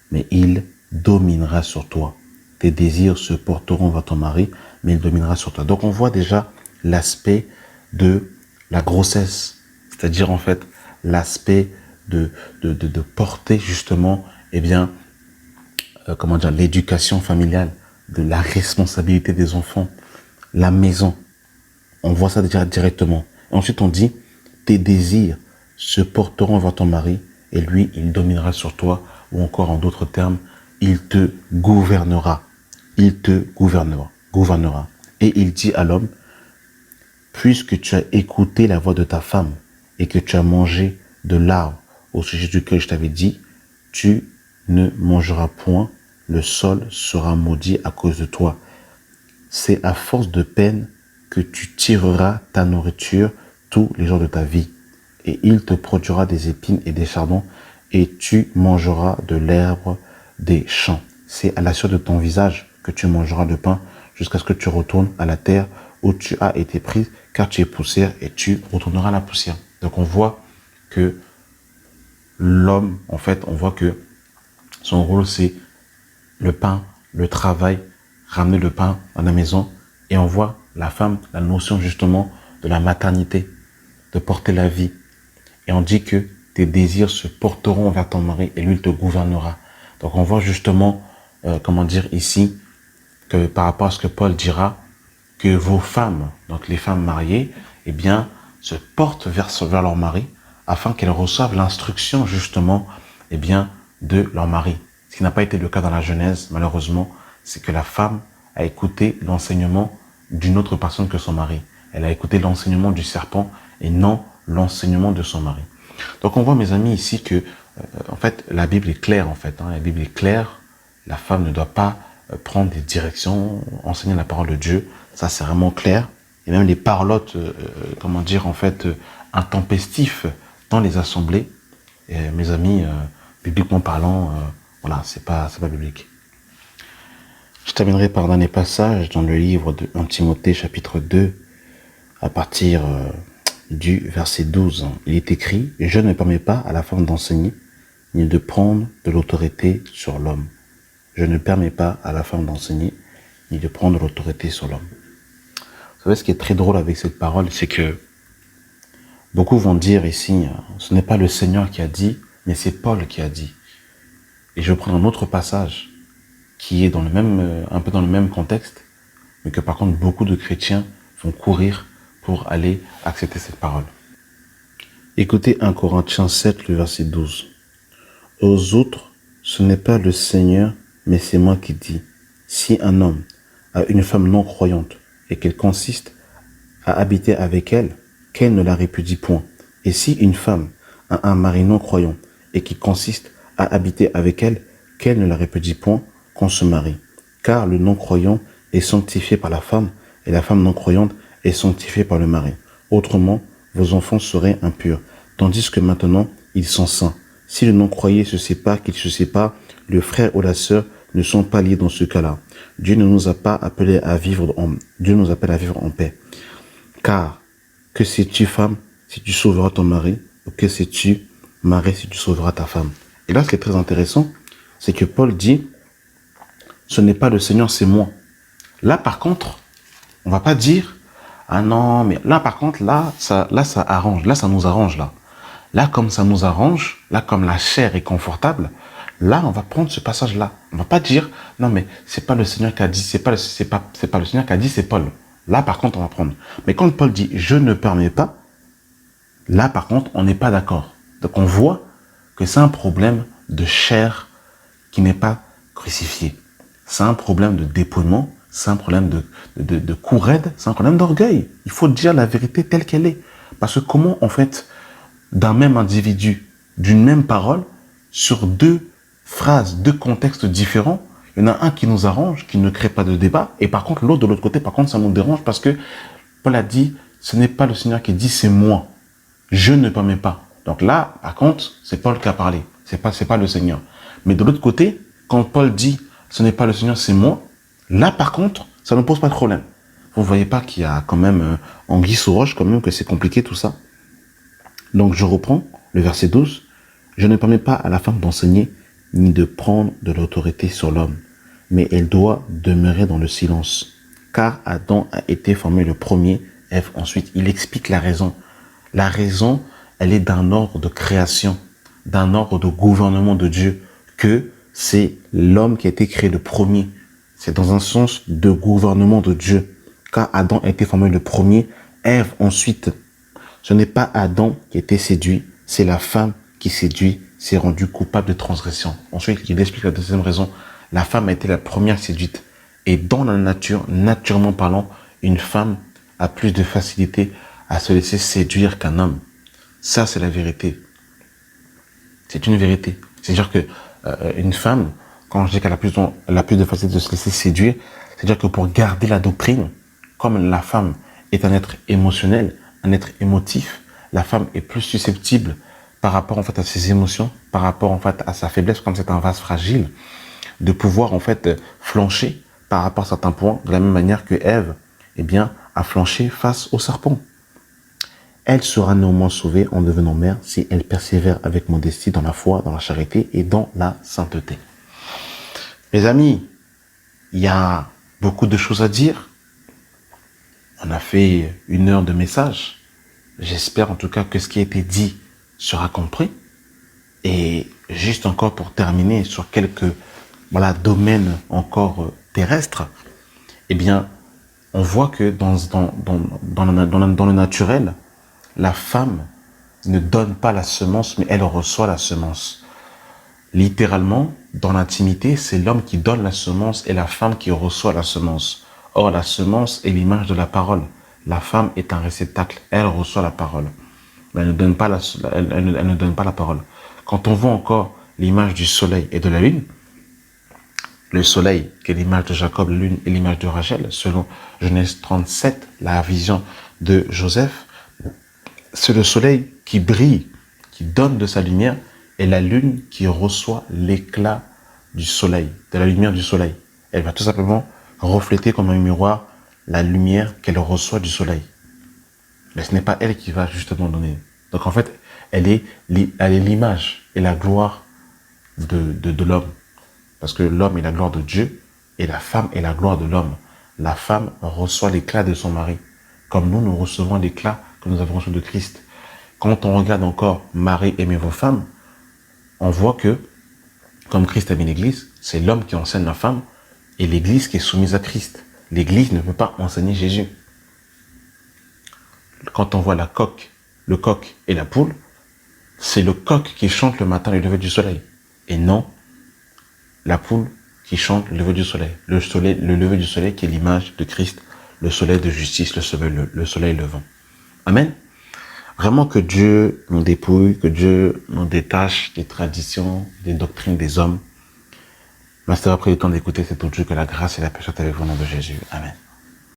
mais il dominera sur toi. Tes désirs se porteront vers ton mari, mais il dominera sur toi. Donc on voit déjà l'aspect de la grossesse, c'est-à-dire en fait l'aspect de porter justement, eh bien, comment dire, l'éducation familiale, de la responsabilité des enfants, la maison. On voit ça déjà directement. Et ensuite on dit, tes désirs se porteront vers ton mari et lui, il dominera sur toi, ou encore en d'autres termes, il te gouvernera. Il te gouvernera. Et il dit à l'homme, puisque tu as écouté la voix de ta femme et que tu as mangé de l'arbre au sujet duquel je t'avais dit, tu ne mangeras point, le sol sera maudit à cause de toi. C'est à force de peine que tu tireras ta nourriture tous les jours de ta vie. Et il te produira des épines et des chardons, et tu mangeras de l'herbe des champs. C'est à la sueur de ton visage que tu mangeras de pain, jusqu'à ce que tu retournes à la terre où tu as été prise, car tu es poussière et tu retourneras à la poussière. Donc on voit que l'homme, en fait, on voit que son rôle c'est le pain, le travail, ramener le pain à la maison. Et on voit la femme, la notion justement de la maternité, de porter la vie. Et on dit que tes désirs se porteront vers ton mari et lui il te gouvernera. Donc on voit justement, comment dire ici, que par rapport à ce que Paul dira, que vos femmes, donc les femmes mariées, eh bien, se portent vers leur mari afin qu'elles reçoivent l'instruction justement, eh bien, de leur mari. Ce qui n'a pas été le cas dans la Genèse, malheureusement, c'est que la femme a écouté l'enseignement d'une autre personne que son mari. Elle a écouté l'enseignement du serpent et non l'enseignement de son mari. Donc on voit, mes amis, ici que, en fait, la Bible est claire, en fait. La Bible est claire. La femme ne doit pas prendre des directions, enseigner la parole de Dieu. Ça, c'est vraiment clair. Et même les parlottes, comment dire, en fait, intempestifs dans les assemblées. Et, mes amis, bibliquement parlant, voilà, c'est pas biblique. Je terminerai par un dernier passage dans le livre de 1 Timothée, chapitre 2, à partir du verset 12. Il est écrit, « Je ne permets pas à la femme d'enseigner, ni de prendre de l'autorité sur l'homme. Je ne permets pas à la femme d'enseigner, ni de prendre de l'autorité sur l'homme. » Vous savez, ce qui est très drôle avec cette parole, c'est que beaucoup vont dire ici, ce n'est pas le Seigneur qui a dit, mais c'est Paul qui a dit. Et je prends un autre passage qui est dans le même, un peu dans le même contexte, mais que par contre beaucoup de chrétiens vont courir pour aller accepter cette parole. Écoutez 1 Corinthiens 7, le verset 12. « Aux autres, ce n'est pas le Seigneur, mais c'est moi qui dis. Si un homme a une femme non croyante et qu'elle consiste à habiter avec elle, qu'elle ne la répudie point. Et si une femme a un mari non croyant et qui consiste à habiter avec elle, qu'elle ne la répudie point, qu'on se marie. Car le non-croyant est sanctifié par la femme, et la femme non-croyante est sanctifiée par le mari. Autrement, vos enfants seraient impurs, tandis que maintenant, ils sont saints. Si le non-croyant se sépare, qu'il se sépare, le frère ou la sœur ne sont pas liés dans ce cas-là. Dieu ne nous a pas appelés à vivre Dieu nous appelle à vivre en paix. Car, que sais-tu, femme, si tu sauveras ton mari, ou que sais-tu, mari, si tu sauveras ta femme? Et là, ce qui est très intéressant, c'est que Paul dit, ce n'est pas le Seigneur, c'est moi. Là, par contre, on va pas dire, ah non, mais là, par contre, là, ça arrange, là, ça nous arrange, là. Là, comme ça nous arrange, là, comme la chair est confortable, là, on va prendre ce passage-là. On va pas dire, non, mais c'est pas le Seigneur qui a dit, c'est pas le Seigneur qui a dit, c'est Paul. Là, par contre, on va prendre. Mais quand Paul dit, je ne permets pas, là, par contre, on n'est pas d'accord. Donc, on voit que c'est un problème de chair qui n'est pas crucifiée. C'est un problème de dépouillement, c'est un problème de cou raide, c'est un problème d'orgueil. Il faut dire la vérité telle qu'elle est. Parce que comment, en fait, d'un même individu, d'une même parole, sur deux phrases, deux contextes différents, il y en a un qui nous arrange, qui ne crée pas de débat, et par contre, l'autre de l'autre côté, par contre, ça nous dérange parce que Paul a dit, ce n'est pas le Seigneur qui dit, c'est moi. je ne permets pas. Donc là, par contre, c'est Paul qui a parlé. C'est pas le Seigneur. Mais de l'autre côté, quand Paul dit, ce n'est pas le Seigneur, c'est moi, là, par contre, ça ne pose pas de problème. Vous ne voyez pas qu'il y a quand même anguille sous roche, quand même, que c'est compliqué tout ça. Donc je reprends le verset 12. Je ne permets pas à la femme d'enseigner ni de prendre de l'autorité sur l'homme, mais elle doit demeurer dans le silence. Car Adam a été formé le premier, Ève ensuite. Il explique la raison. La raison, elle est d'un ordre de création, d'un ordre de gouvernement de Dieu, que c'est l'homme qui a été créé le premier. C'est dans un sens de gouvernement de Dieu. Car Adam a été formé le premier, Ève ensuite. Ce n'est pas Adam qui a été séduit, c'est la femme qui séduit, s'est rendue coupable de transgression. Ensuite, il explique la deuxième raison. La femme a été la première séduite. Et dans la nature, naturellement parlant, une femme a plus de facilité à se laisser séduire qu'un homme. Ça, c'est la vérité. C'est une vérité. C'est-à-dire que une femme, quand je dis qu'elle a plus de facilité de se laisser séduire, c'est-à-dire que pour garder la doctrine, comme la femme est un être émotionnel, un être émotif, la femme est plus susceptible par rapport en fait à ses émotions, par rapport en fait à sa faiblesse, comme c'est un vase fragile, de pouvoir en fait flancher par rapport à certains points, de la même manière que Ève, eh bien, a flanché face au serpent. Elle sera néanmoins sauvée en devenant mère si elle persévère avec modestie dans la foi, dans la charité et dans la sainteté. Mes amis, il y a beaucoup de choses à dire. On a fait 1 heure de message. J'espère en tout cas que ce qui a été dit sera compris. Et juste encore pour terminer sur quelques domaines encore terrestres, eh bien, on voit que dans le naturel, la femme ne donne pas la semence, mais elle reçoit la semence. Littéralement, dans l'intimité, c'est l'homme qui donne la semence et la femme qui reçoit la semence. Or, la semence est l'image de la parole. La femme est un réceptacle, elle reçoit la parole. Mais elle ne donne pas la parole. Quand on voit encore l'image du soleil et de la lune, le soleil, qui est l'image de Jacob, la lune est l'image de Rachel, selon Genèse 37, la vision de Joseph, c'est le soleil qui brille, qui donne de sa lumière, et la lune qui reçoit l'éclat du soleil, de la lumière du soleil. Elle va tout simplement refléter comme un miroir la lumière qu'elle reçoit du soleil. Mais ce n'est pas elle qui va justement donner. Donc en fait, elle est l'image et la gloire de l'homme. Parce que l'homme est la gloire de Dieu et la femme est la gloire de l'homme. La femme reçoit l'éclat de son mari, comme nous recevons l'éclat que nous avons reçu de Christ. Quand on regarde encore Marie, aimez vos femmes, on voit que, comme Christ a mis l'Église, c'est l'homme qui enseigne la femme et l'Église qui est soumise à Christ. L'Église ne peut pas enseigner Jésus. Quand on voit le coq et la poule, c'est le coq qui chante le matin le lever du soleil, et non la poule qui chante le lever du soleil. Le lever du soleil qui est l'image de Christ, le soleil de justice, le soleil levant. Amen. Vraiment que Dieu nous dépouille, que Dieu nous détache des traditions, des doctrines des hommes. Merci d'avoir pris le temps d'écouter cet audio, que la grâce et la paix soient avec vous au nom de Jésus. Amen.